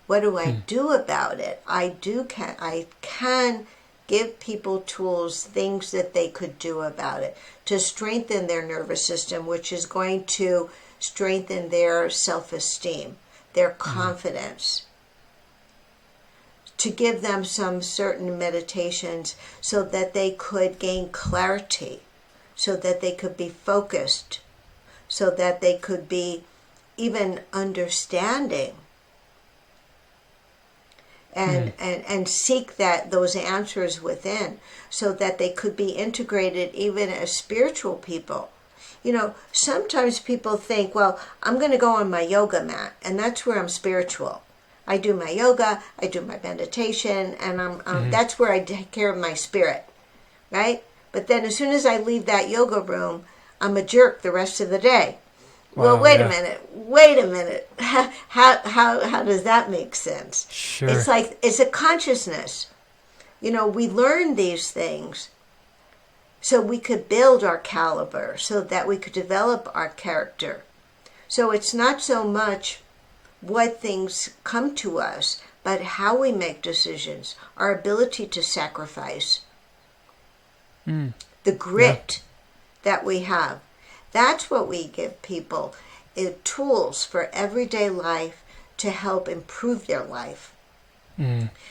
What do I do about it? I can give people tools, things that they could do about it to strengthen their nervous system, which is going to strengthen their self-esteem, their confidence, to give them some certain meditations so that they could gain clarity, so that they could be focused, so that they could be even understanding and seek those answers within, so that they could be integrated even as spiritual people. Sometimes people think, well, I'm going to go on my yoga mat, and that's where I'm spiritual. I do my yoga, I do my meditation, and that's where I take care of my spirit, right? But then as soon as I leave that yoga room, I'm a jerk the rest of the day. Wow, well, wait a minute. How does that make sense? Sure. It's a consciousness. We learn these things so we could build our caliber, so that we could develop our character. So it's not so much what things come to us, but how we make decisions, our ability to sacrifice, the grit that we have. That's what we give people, tools for everyday life to help improve their life.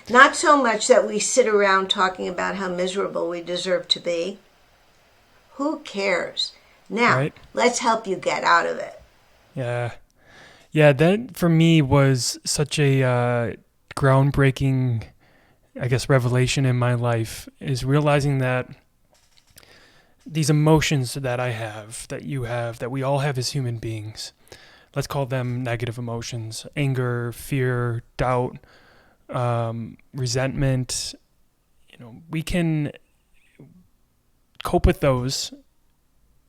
Not so much that we sit around talking about how miserable we deserve to be. Who cares? Now, let's help you get out of it. Yeah, that for me was such a groundbreaking, revelation in my life, is realizing that these emotions that I have, that you have, that we all have as human beings, let's call them negative emotions: anger, fear, doubt, resentment. We can cope with those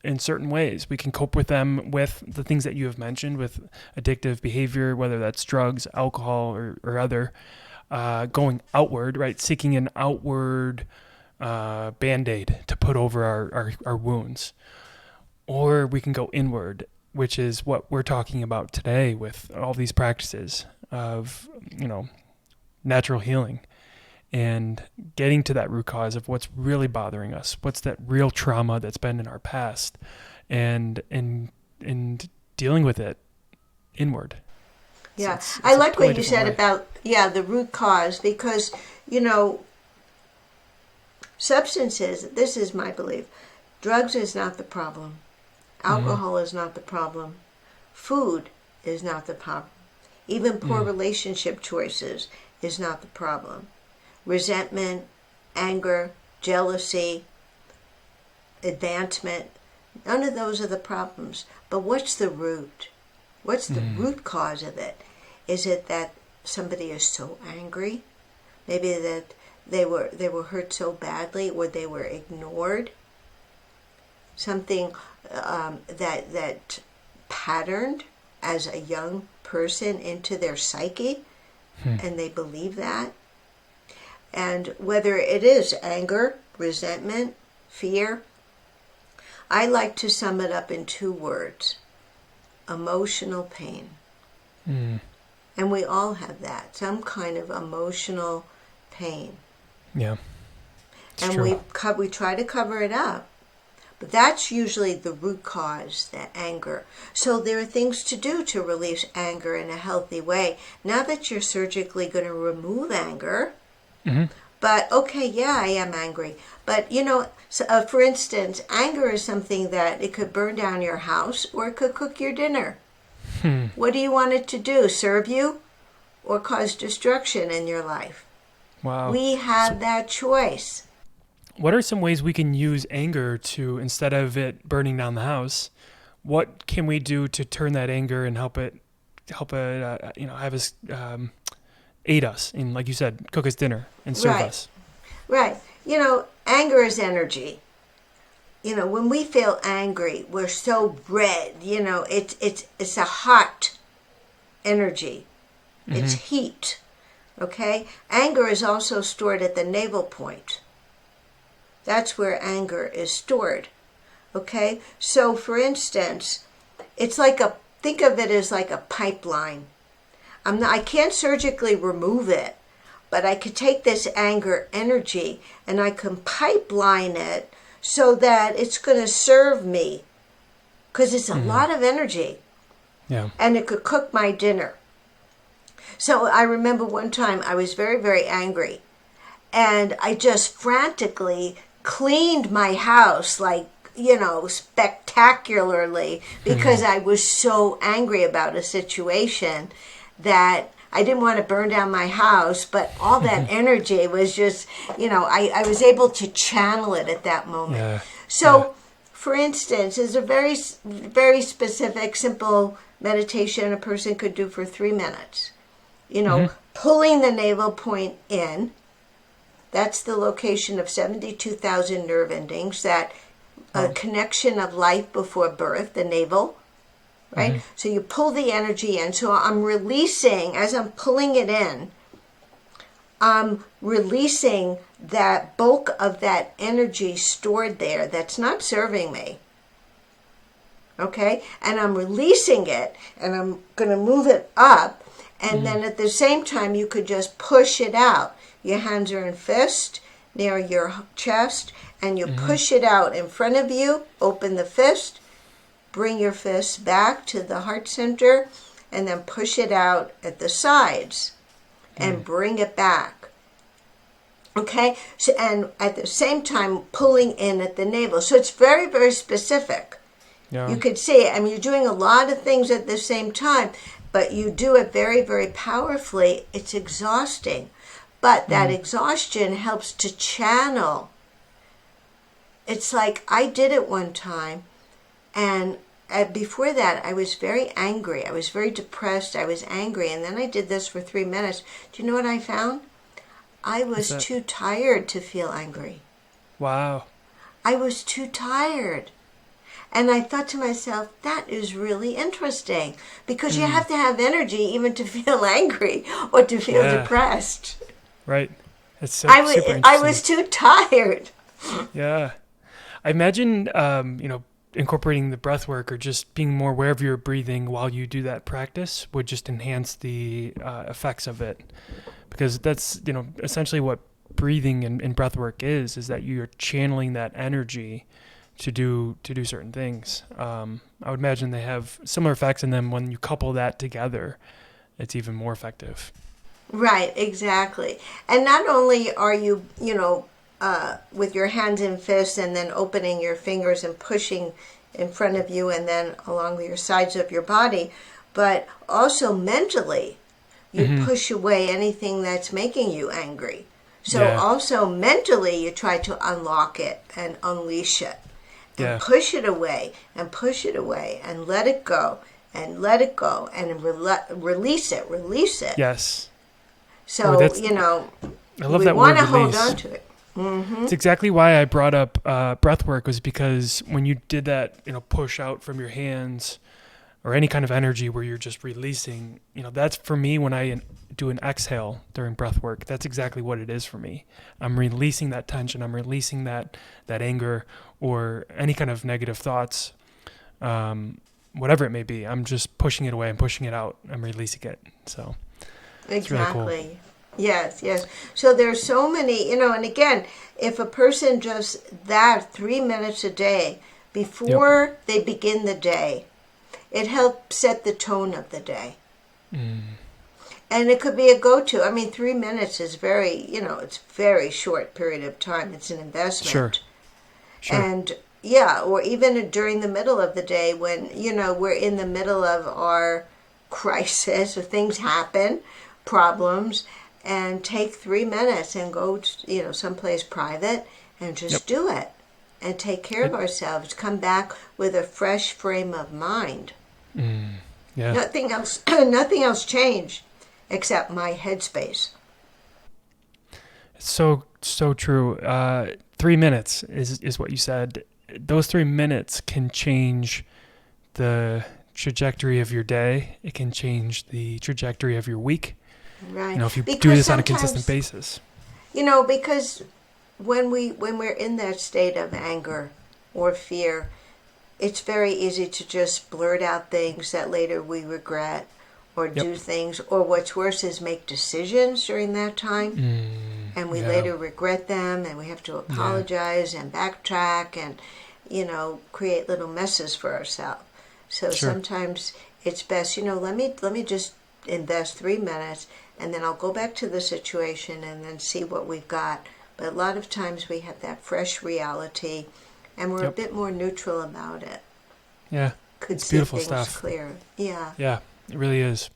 in certain ways. We can cope with them with the things that you have mentioned, with addictive behavior, whether that's drugs, alcohol, or other, going outward, right? Seeking an outward Band-Aid to put over our wounds. Or we can go inward, which is what we're talking about today with all these practices of, natural healing, and getting to that root cause of what's really bothering us, what's that real trauma that's been in our past, and dealing with it inward. Yeah, it's I like what you said about the root cause, because substances, this is my belief, drugs is not the problem, alcohol is not the problem, food is not the problem, even poor relationship choices is not the problem. Resentment, anger, jealousy, advancement, none of those are the problems. But what's the root? What's the root cause of it? Is it that somebody is so angry? Maybe that they were hurt so badly, or they were ignored? Something that patterned as a young person into their psyche, and they believe that? And whether it is anger, resentment, fear, I like to sum it up in 2 words: emotional pain. And we all have that, some kind of emotional pain. Yeah. and true. we try to cover it up. But that's usually the root cause, that anger. So there are things to do to release anger in a healthy way. Not that you're surgically going to remove anger, but okay, yeah, I am angry. But for instance, anger is something that it could burn down your house or it could cook your dinner. What do you want it to do? Serve you or cause destruction in your life? Wow. We have that choice. What are some ways we can use anger to, instead of it burning down the house, what can we do to turn that anger and help it, have us, aid us and, like you said, cook us dinner and serve us? Right. Anger is energy. When we feel angry, we're so red. It's a hot energy. It's heat. Okay? Anger is also stored at the navel point. That's where anger is stored. Okay? So, for instance, it's think of it as like a pipeline. I can't surgically remove it, but I could take this anger energy and I can pipeline it so that it's going to serve me. Because it's a lot of energy. Yeah. And it could cook my dinner. So I remember one time I was very, very angry. And I just frantically cleaned my house spectacularly because I was so angry about a situation that I didn't want to burn down my house, but all that energy was just, I was able to channel it at that moment. Yeah. So, for instance, is a very, very specific, simple meditation a person could do for 3 minutes. Pulling the navel point in. That's the location of 72,000 nerve endings, that connection of life before birth, the navel, right? So you pull the energy in. So I'm releasing, as I'm pulling it in, I'm releasing that bulk of that energy stored there that's not serving me. Okay? And I'm releasing it, and I'm going to move it up, and then at the same time, you could just push it out. Your hands are in fist near your chest, and you push it out in front of you. Open the fist, bring your fist back to the heart center, and then push it out at the sides and bring it back. Okay? So, and at the same time, pulling in at the navel. So it's very, very specific. Yeah. You could see, you're doing a lot of things at the same time, but you do it very, very powerfully. It's exhausting. But that exhaustion helps to channel. It's like I did it one time, and before that, I was very angry. I was very depressed. I was angry, and then I did this for 3 minutes. Do you know what I found? I was too tired to feel angry. Wow. I was too tired. And I thought to myself, that is really interesting, because you have to have energy even to feel angry or to feel depressed. Right. It's super interesting. I was too tired. Yeah. I imagine, incorporating the breath work or just being more aware of your breathing while you do that practice would just enhance the effects of it. Because that's, essentially what breathing and breath work is that you're channeling that energy to do certain things. I would imagine they have similar effects, and then when you couple that together, it's even more effective. Right, exactly. And not only are you, with your hands and fists and then opening your fingers and pushing in front of you and then along your sides of your body, but also mentally, you push away anything that's making you angry. So also mentally, you try to unlock it and unleash it. And push it away and push it away and let it go and let it go and release it. Yes. So, I love we that want word to hold release. on to it. It's exactly why I brought up breath work, was because when you did that, push out from your hands or any kind of energy where you're just releasing, that's for me when I do an exhale during breath work. That's exactly what it is for me. I'm releasing that tension. I'm releasing that anger or any kind of negative thoughts, whatever it may be. I'm just pushing it away. I'm pushing it out. I'm releasing it. So Exactly. it's really cool. Yes, yes. So there's so many, and again, if a person just that 3 minutes a day before they begin the day, it helps set the tone of the day. And it could be a go-to. I mean, 3 minutes is it's very short period of time. It's an investment. Sure. And or even during the middle of the day when, we're in the middle of our crisis or things happen, problems, and take 3 minutes and go to, someplace private and just do it and take care of ourselves. Come back with a fresh frame of mind. Yeah. Nothing else changed except my headspace. It's so true. 3 minutes is what you said. Those 3 minutes can change the trajectory of your day. It can change the trajectory of your week. Right. If you do this on a consistent basis. Because when we're in that state of anger or fear, it's very easy to just blurt out things that later we regret, or do things, or what's worse is make decisions during that time, and we later regret them, and we have to apologize and backtrack and, create little messes for ourselves. So sometimes it's best, let me just invest 3 minutes, and then I'll go back to the situation and then see what we've got. But a lot of times we have that fresh reality, and we're a bit more neutral about it. Yeah, Could it's see beautiful things stuff. clear. Yeah. Yeah, it really is.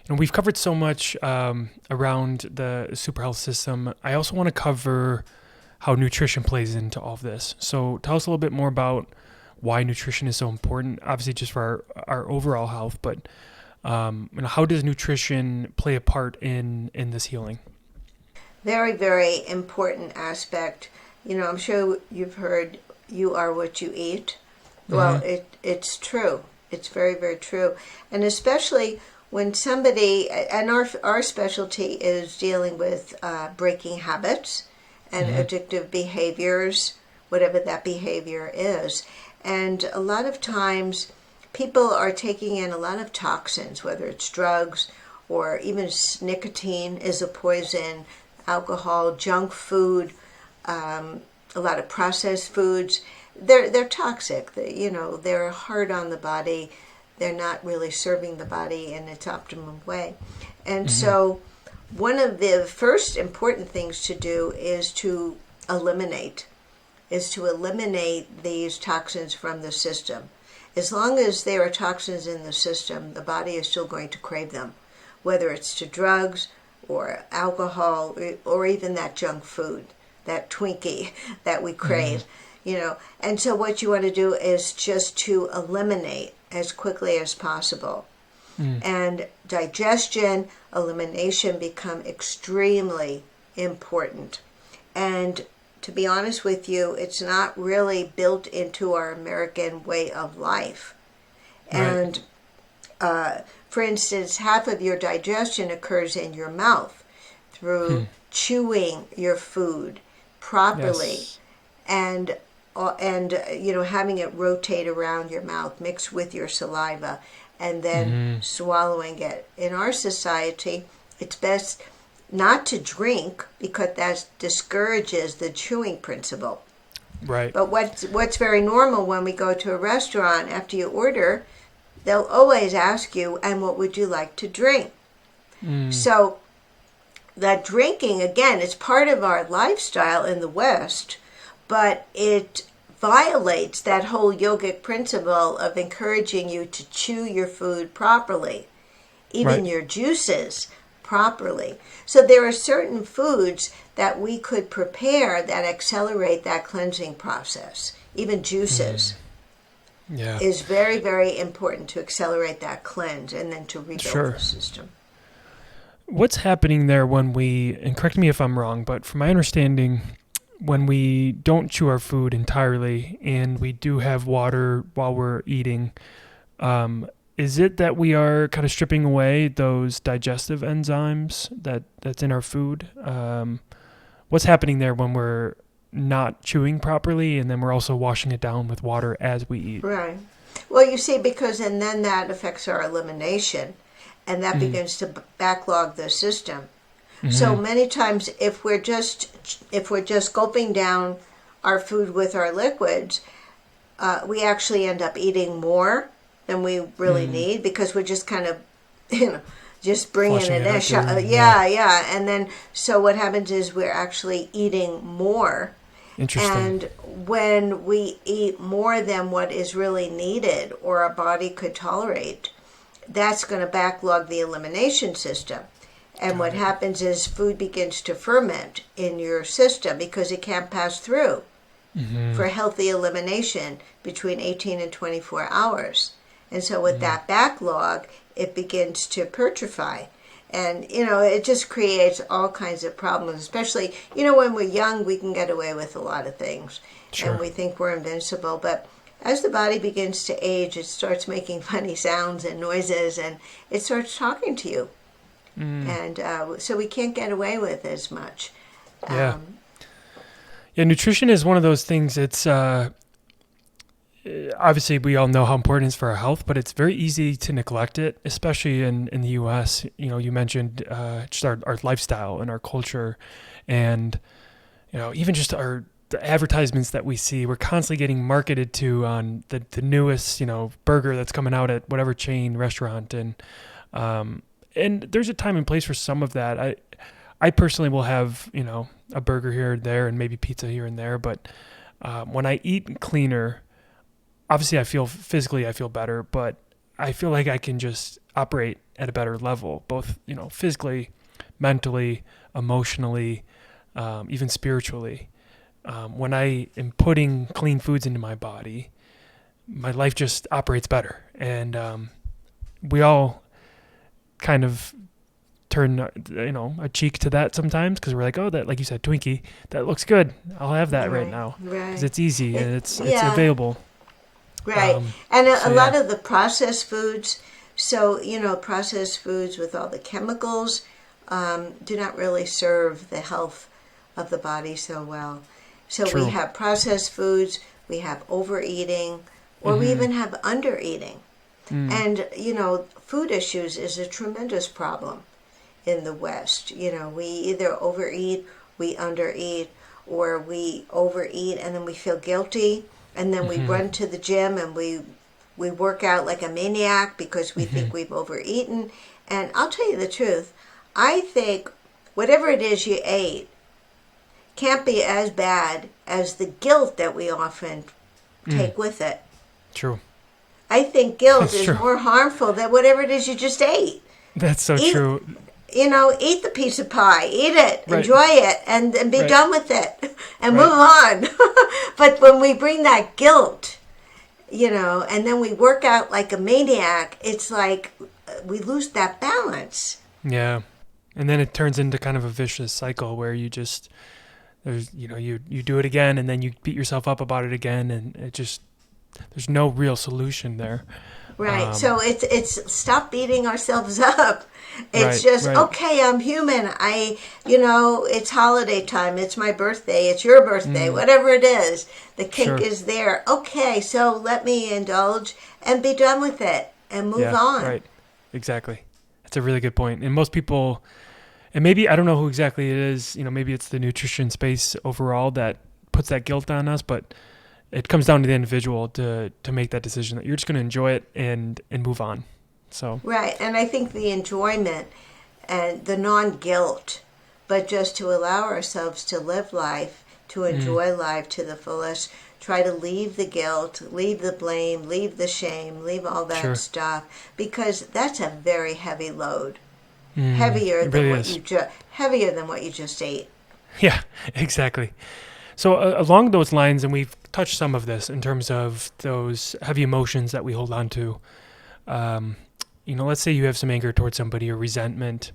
We've covered so much around the super health system. I also want to cover how nutrition plays into all of this. So tell us a little bit more about why nutrition is so important, obviously just for our overall health, but how does nutrition play a part in this healing? Very, very important aspect. I'm sure you've heard, you are what you eat. Well, it's true. It's very, very true. And especially when somebody, and our specialty is dealing with breaking habits and addictive behaviors, whatever that behavior is. And a lot of times people are taking in a lot of toxins, whether it's drugs or even nicotine is a poison, alcohol, junk food, a lot of processed foods. They're toxic. They're hard on the body. They're not really serving the body in its optimum way. And so one of the first important things to do is to eliminate these toxins from the system. As long as there are toxins in the system, the body is still going to crave them, whether it's to drugs or alcohol or even that junk food, that Twinkie that we crave. And so what you want to do is just to eliminate as quickly as possible. And digestion, elimination become extremely important. And to be honest with you, it's not really built into our American way of life. And for instance, half of your digestion occurs in your mouth through chewing your food properly. And having it rotate around your mouth, mixed with your saliva, and then swallowing it. In our society, it's best not to drink because that discourages the chewing principle. Right. But what's very normal when we go to a restaurant, after you order, they'll always ask you, and what would you like to drink? So that drinking, again, it's part of our lifestyle in the West, but it violates that whole yogic principle of encouraging you to chew your food properly, even your juices properly. So there are certain foods that we could prepare that accelerate that cleansing process. Even juices is very, very important to accelerate that cleanse and then to rebuild the system. What's happening there when we, and correct me if I'm wrong, but from my understanding, when we don't chew our food entirely and we do have water while we're eating, is it that we are kind of stripping away those digestive enzymes that's in our food? What's happening there when we're not chewing properly and then we're also washing it down with water as we eat? Right. Well, you see, and then that affects our elimination, and that begins to backlog the system. So many times if we're just gulping down our food with our liquids, we actually end up eating more than we really need, because we're just kind of, just bringing Flushing it it in. out Yeah. And then, so what happens is we're actually eating more. Interesting. And when we eat more than what is really needed or our body could tolerate, that's going to backlog the elimination system. And what happens is food begins to ferment in your system because it can't pass through for healthy elimination between 18 and 24 hours. And so with that backlog, it begins to putrefy. And, it just creates all kinds of problems, especially, when we're young, we can get away with a lot of things. Sure. And we think we're invincible. But as the body begins to age, it starts making funny sounds and noises, and it starts talking to you. And so we can't get away with as much. Yeah, nutrition is one of those things. It's obviously we all know how important it is for our health, but it's very easy to neglect it, especially in the U.S. You mentioned just our lifestyle and our culture, and even just the advertisements that we see. We're constantly getting marketed to on the newest burger that's coming out at whatever chain restaurant, and there's a time and place for some of that. I personally will have, a burger here and there and maybe pizza here and there. But when I eat cleaner, obviously I feel better, but I feel like I can just operate at a better level, both, physically, mentally, emotionally, even spiritually. When I am putting clean foods into my body, my life just operates better. And we all kind of turn a cheek to that sometimes, because we're like, oh, that, like you said, Twinkie, that looks good, I'll have that right now, because it's easy and it's available, and a lot of the processed foods, processed foods with all the chemicals do not really serve the health of the body so well. So True. We have processed foods, we have overeating, or we even have undereating. And, food issues is a tremendous problem in the West. We either overeat, we undereat, or we overeat and then we feel guilty, and then we run to the gym and we work out like a maniac because we think we've overeaten. And I'll tell you the truth, I think whatever it is you ate can't be as bad as the guilt that we often take with it. True. I think guilt is more harmful than whatever it is you just ate. That's so true. Eat the piece of pie, eat it, Right. enjoy it, and be done with it, and move on. But when we bring that guilt, and then we work out like a maniac, it's like we lose that balance. Yeah. And then it turns into kind of a vicious cycle where you just, you do it again, and then you beat yourself up about it again, and it just, there's no real solution there. Right. So it's stop beating ourselves up. It's just, okay, I'm human. It's holiday time. It's my birthday. It's your birthday. Whatever it is, the cake is there. Okay, so let me indulge and be done with it and move on. Right. Exactly. That's a really good point. And most people, and maybe, I don't know who exactly it is, maybe it's the nutrition space overall that puts that guilt on us, but it comes down to the individual to make that decision that you're just going to enjoy it and move on. So right, and I think the enjoyment and the non-guilt, but just to allow ourselves to live life, to enjoy life to the fullest, try to leave the guilt, leave the blame, leave the shame, leave all that stuff, because that's a very heavy load, heavier than what you just ate. Yeah, exactly. So along those lines, and we've touched some of this in terms of those heavy emotions that we hold on to. Let's say you have some anger towards somebody or resentment.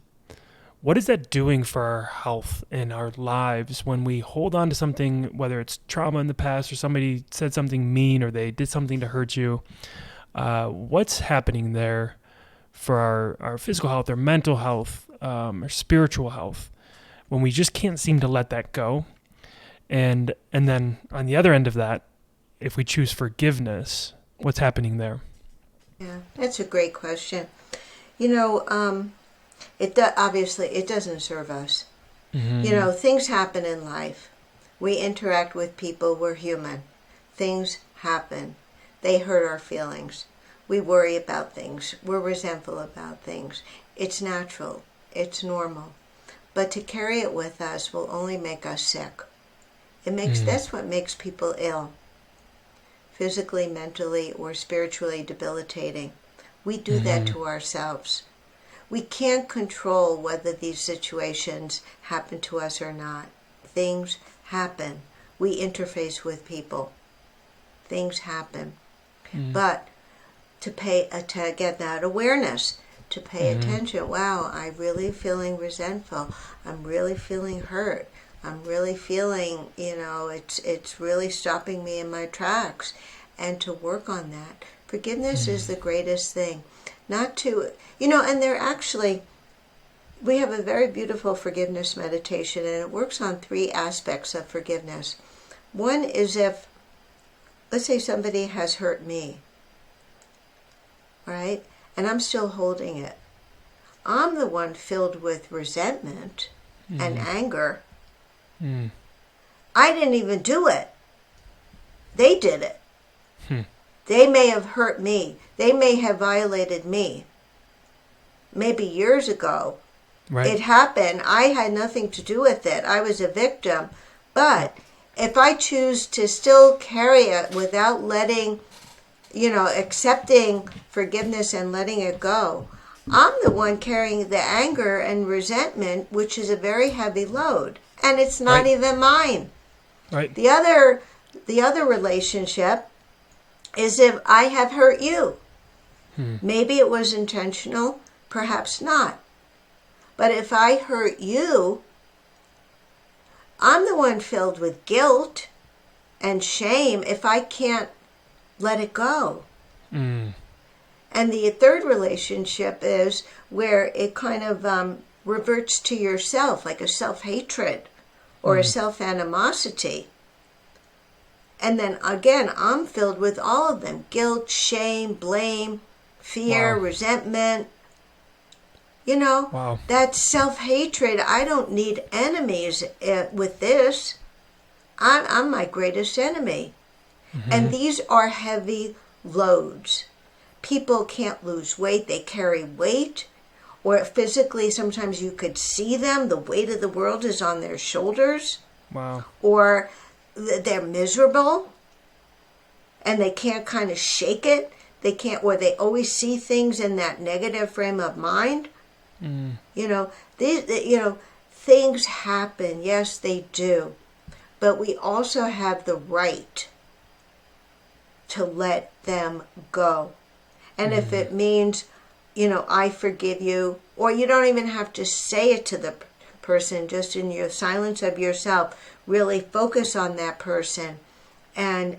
What is that doing for our health and our lives when we hold on to something, whether it's trauma in the past or somebody said something mean or they did something to hurt you? What's happening there for our physical health, our mental health, our spiritual health, when we just can't seem to let that go? And then on the other end of that, if we choose forgiveness, what's happening there? Yeah, that's a great question. Obviously it doesn't serve us. Things happen in life. We interact with people. We're human. Things happen. They hurt our feelings. We worry about things. We're resentful about things. It's natural. It's normal. But to carry it with us will only make us sick. That's what makes people ill. Physically, mentally, or spiritually debilitating. We do that to ourselves. We can't control whether these situations happen to us or not. Things happen. We interface with people. Things happen. But to get that awareness, to pay attention. Wow, I'm really feeling resentful. I'm really feeling hurt. I'm really feeling, it's really stopping me in my tracks. And to work on that. Forgiveness is the greatest thing. Not to, and we have a very beautiful forgiveness meditation, and it works on 3 aspects of forgiveness. One is if, let's say somebody has hurt me, right? And I'm still holding it. I'm the one filled with resentment and anger. I didn't even do it. They did it. They may have hurt me. They may have violated me. Maybe years ago. Right. It happened. I had nothing to do with it. I was a victim. But if I choose to still carry it without letting, accepting forgiveness and letting it go, I'm the one carrying the anger and resentment, which is a very heavy load. And it's not even mine. Right. The other relationship is if I have hurt you. Maybe it was intentional, perhaps not. But if I hurt you, I'm the one filled with guilt and shame if I can't let it go. And the third relationship is where it kind of reverts to yourself, like a self-hatred or a self-animosity. And then again, I'm filled with all of them. Guilt, shame, blame, fear, resentment. That's self-hatred. I don't need enemies with this. I'm my greatest enemy. And these are heavy loads. People can't lose weight. They carry weight. Or physically, sometimes you could see them. The weight of the world is on their shoulders. Wow. Or they're miserable and they can't kind of shake it. They can't, or they always see things in that negative frame of mind. Things happen. Yes, they do. But we also have the right to let them go. And if it means, I forgive you, or you don't even have to say it to the person, just in your silence of yourself, really focus on that person and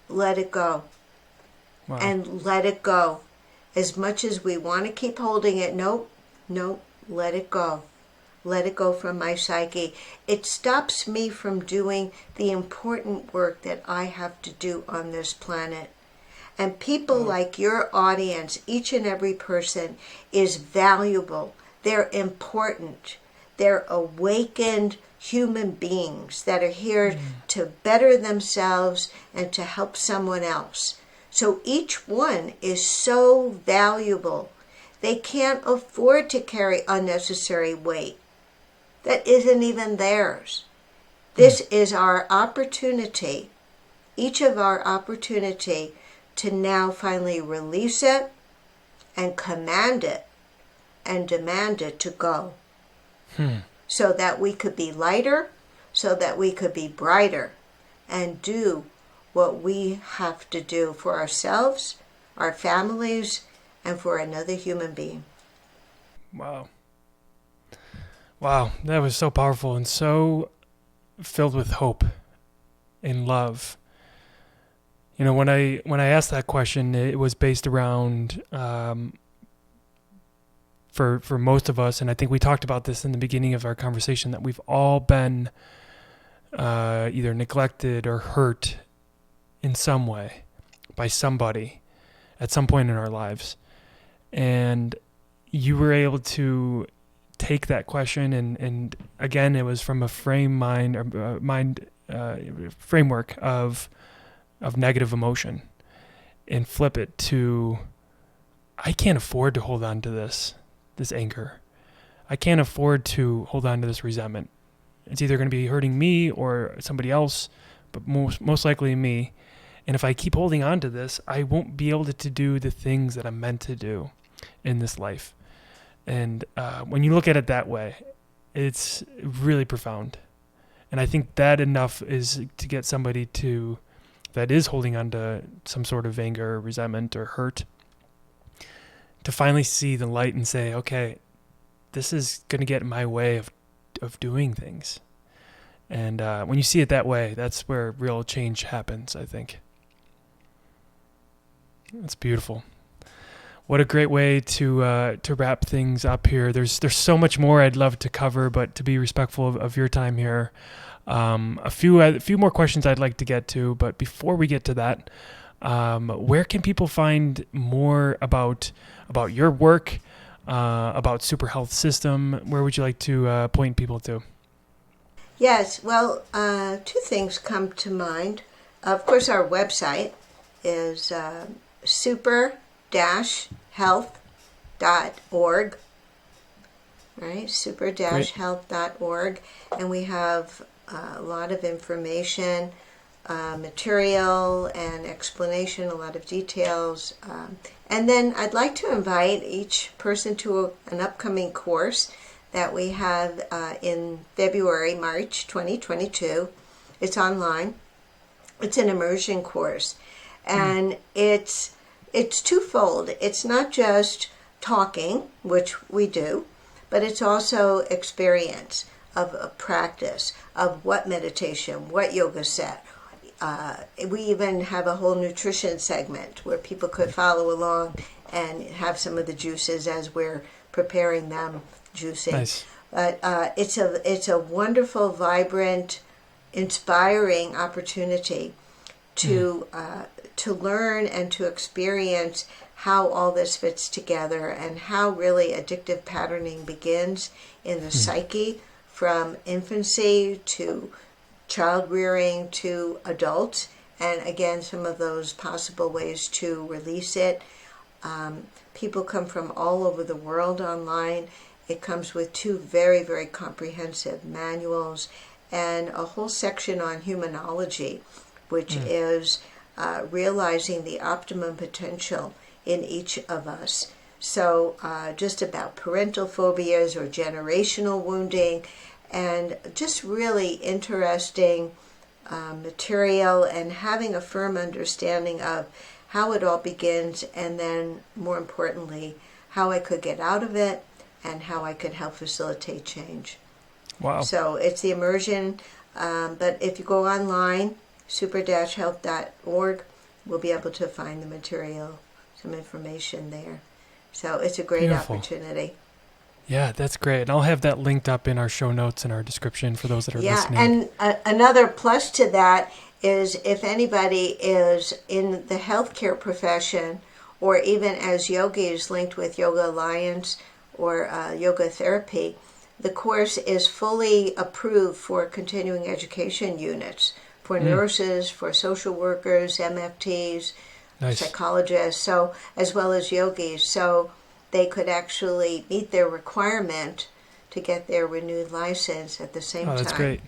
let it go. Wow. And let it go. As much as we want to keep holding it, nope, let it go. Let it go from my psyche. It stops me from doing the important work that I have to do on this planet. And people like your audience, each and every person, is valuable. They're important. They're awakened human beings that are here to better themselves and to help someone else. So each one is so valuable. They can't afford to carry unnecessary weight that isn't even theirs. This is our opportunity, each of our opportunity, to now finally release it and command it and demand it to go. So that we could be lighter, so that we could be brighter and do what we have to do for ourselves, our families, and for another human being. Wow. Wow, that was so powerful and so filled with hope and love. When I asked that question, it was based around for most of us, and I think we talked about this in the beginning of our conversation, that we've all been either neglected or hurt in some way by somebody at some point in our lives. And you were able to take that question and again, it was from a framework of negative emotion, and flip it to, I can't afford to hold on to this anger. I can't afford to hold on to this resentment. It's either going to be hurting me or somebody else, but most likely me. And if I keep holding on to this, I won't be able to do the things that I'm meant to do in this life. And when you look at it that way, it's really profound. And I think that enough is to get somebody that is holding on to some sort of anger, or resentment, or hurt, to finally see the light and say, okay, this is going to get in my way of doing things. And when you see it that way, that's where real change happens, I think. That's beautiful. What a great way to wrap things up here. There's so much more I'd love to cover, but to be respectful of your time here, a few more questions I'd like to get to. But before we get to that, where can people find more about your work, about Super Health System? Where would you like to point people to? Yes, well, two things come to mind. Of course, our website is super-health.org, right? super-health.org, and we have a lot of information, material and explanation, a lot of details. And then I'd like to invite each person to an upcoming course that we have in March 2022. It's online. It's an immersion course. And it's twofold. It's not just talking, which we do, but it's also experience of a practice of what meditation, what yoga set. We even have a whole nutrition segment where people could follow along and have some of the juices as we're preparing them juicing. Nice. But it's a wonderful, vibrant, inspiring opportunity to learn and to experience how all this fits together and how really addictive patterning begins in the psyche from infancy to child rearing to adults, and again some of those possible ways to release it. People come from all over the world online. It comes with 2 very, very comprehensive manuals and a whole section on humanology, which is realizing the optimum potential in each of us. So just about parental phobias or generational wounding, and just really interesting material, and having a firm understanding of how it all begins, and then more importantly, how I could get out of it and how I could help facilitate change. Wow. So it's the immersion, but if you go online, super-health.org, we'll be able to find the material, some information there. So it's a great opportunity. Yeah, that's great. And I'll have that linked up in our show notes and our description for those that are listening. And another plus to that is if anybody is in the healthcare profession, or even as yogis linked with Yoga Alliance or yoga therapy, the course is fully approved for continuing education units, for nurses, for social workers, MFTs, psychologists, so as well as yogis. So they could actually meet their requirement to get their renewed license at the same time. Oh, that's great.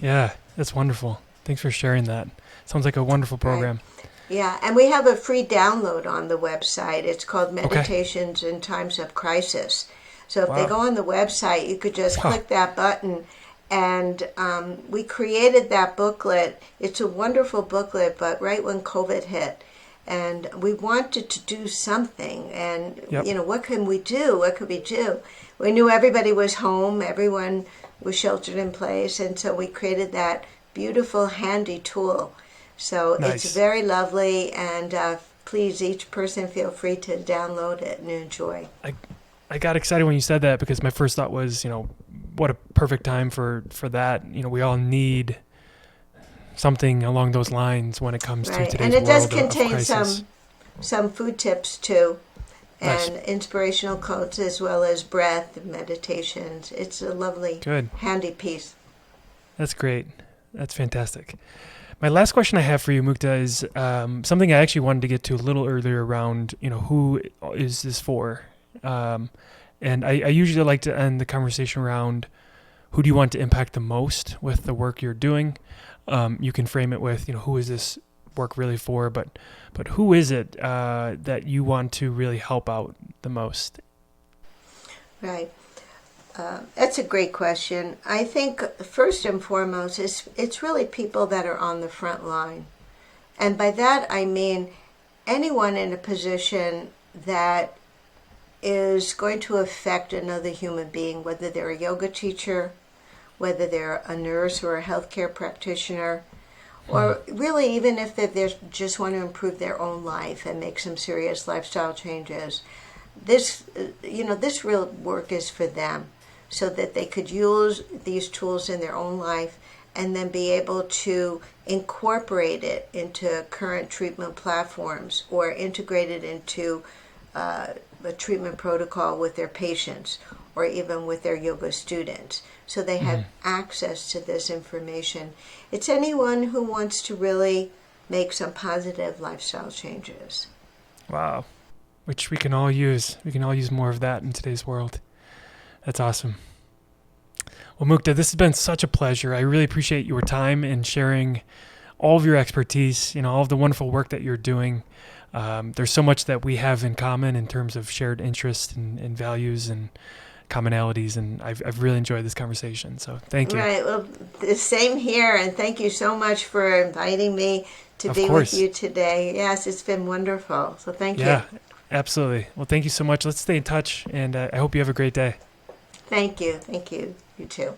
Yeah, that's wonderful. Thanks for sharing that. Sounds like a wonderful program. Right. Yeah, and we have a free download on the website. It's called Meditations in Times of Crisis. So if they go on the website, you could just click that button. And we created that booklet. It's a wonderful booklet, but right when COVID hit. And we wanted to do something. And, what can we do? What could we do? We knew everybody was home. Everyone was sheltered in place. And so we created that beautiful, handy tool. So it's very lovely. And please, each person feel free to download it and enjoy. I got excited when you said that, because my first thought was, what a perfect time for that. We all need something along those lines when it comes to today's world. And it does of contain crisis. some food tips too, and inspirational quotes as well as breath and meditations. It's a lovely, handy piece. That's great. That's fantastic. My last question I have for you, Mukta, is something I actually wanted to get to a little earlier around, who is this for? And I usually like to end the conversation around who do you want to impact the most with the work you're doing? You can frame it with, who is this work really for? But who is it that you want to really help out the most? Right. That's a great question. I think first and foremost, it's really people that are on the front line. And by that, I mean anyone in a position that is going to affect another human being, whether they're a yoga teacher, whether they're a nurse or a healthcare practitioner, or really even if they just want to improve their own life and make some serious lifestyle changes. This real work is for them, so that they could use these tools in their own life and then be able to incorporate it into current treatment platforms or integrate it into a treatment protocol with their patients or even with their yoga students. So they have access to this information. It's anyone who wants to really make some positive lifestyle changes. Wow. Which we can all use. We can all use more of that in today's world. That's awesome. Well, Mukta, this has been such a pleasure. I really appreciate your time and sharing all of your expertise, all of the wonderful work that you're doing. There's so much that we have in common in terms of shared interests and values and commonalities, and I've really enjoyed this conversation. So thank you. Right. Well, the same here, and thank you so much for inviting me to be with you today. Yes, it's been wonderful. So thank you. Yeah, absolutely. Well, thank you so much. Let's stay in touch, and I hope you have a great day. Thank you. Thank you. You too.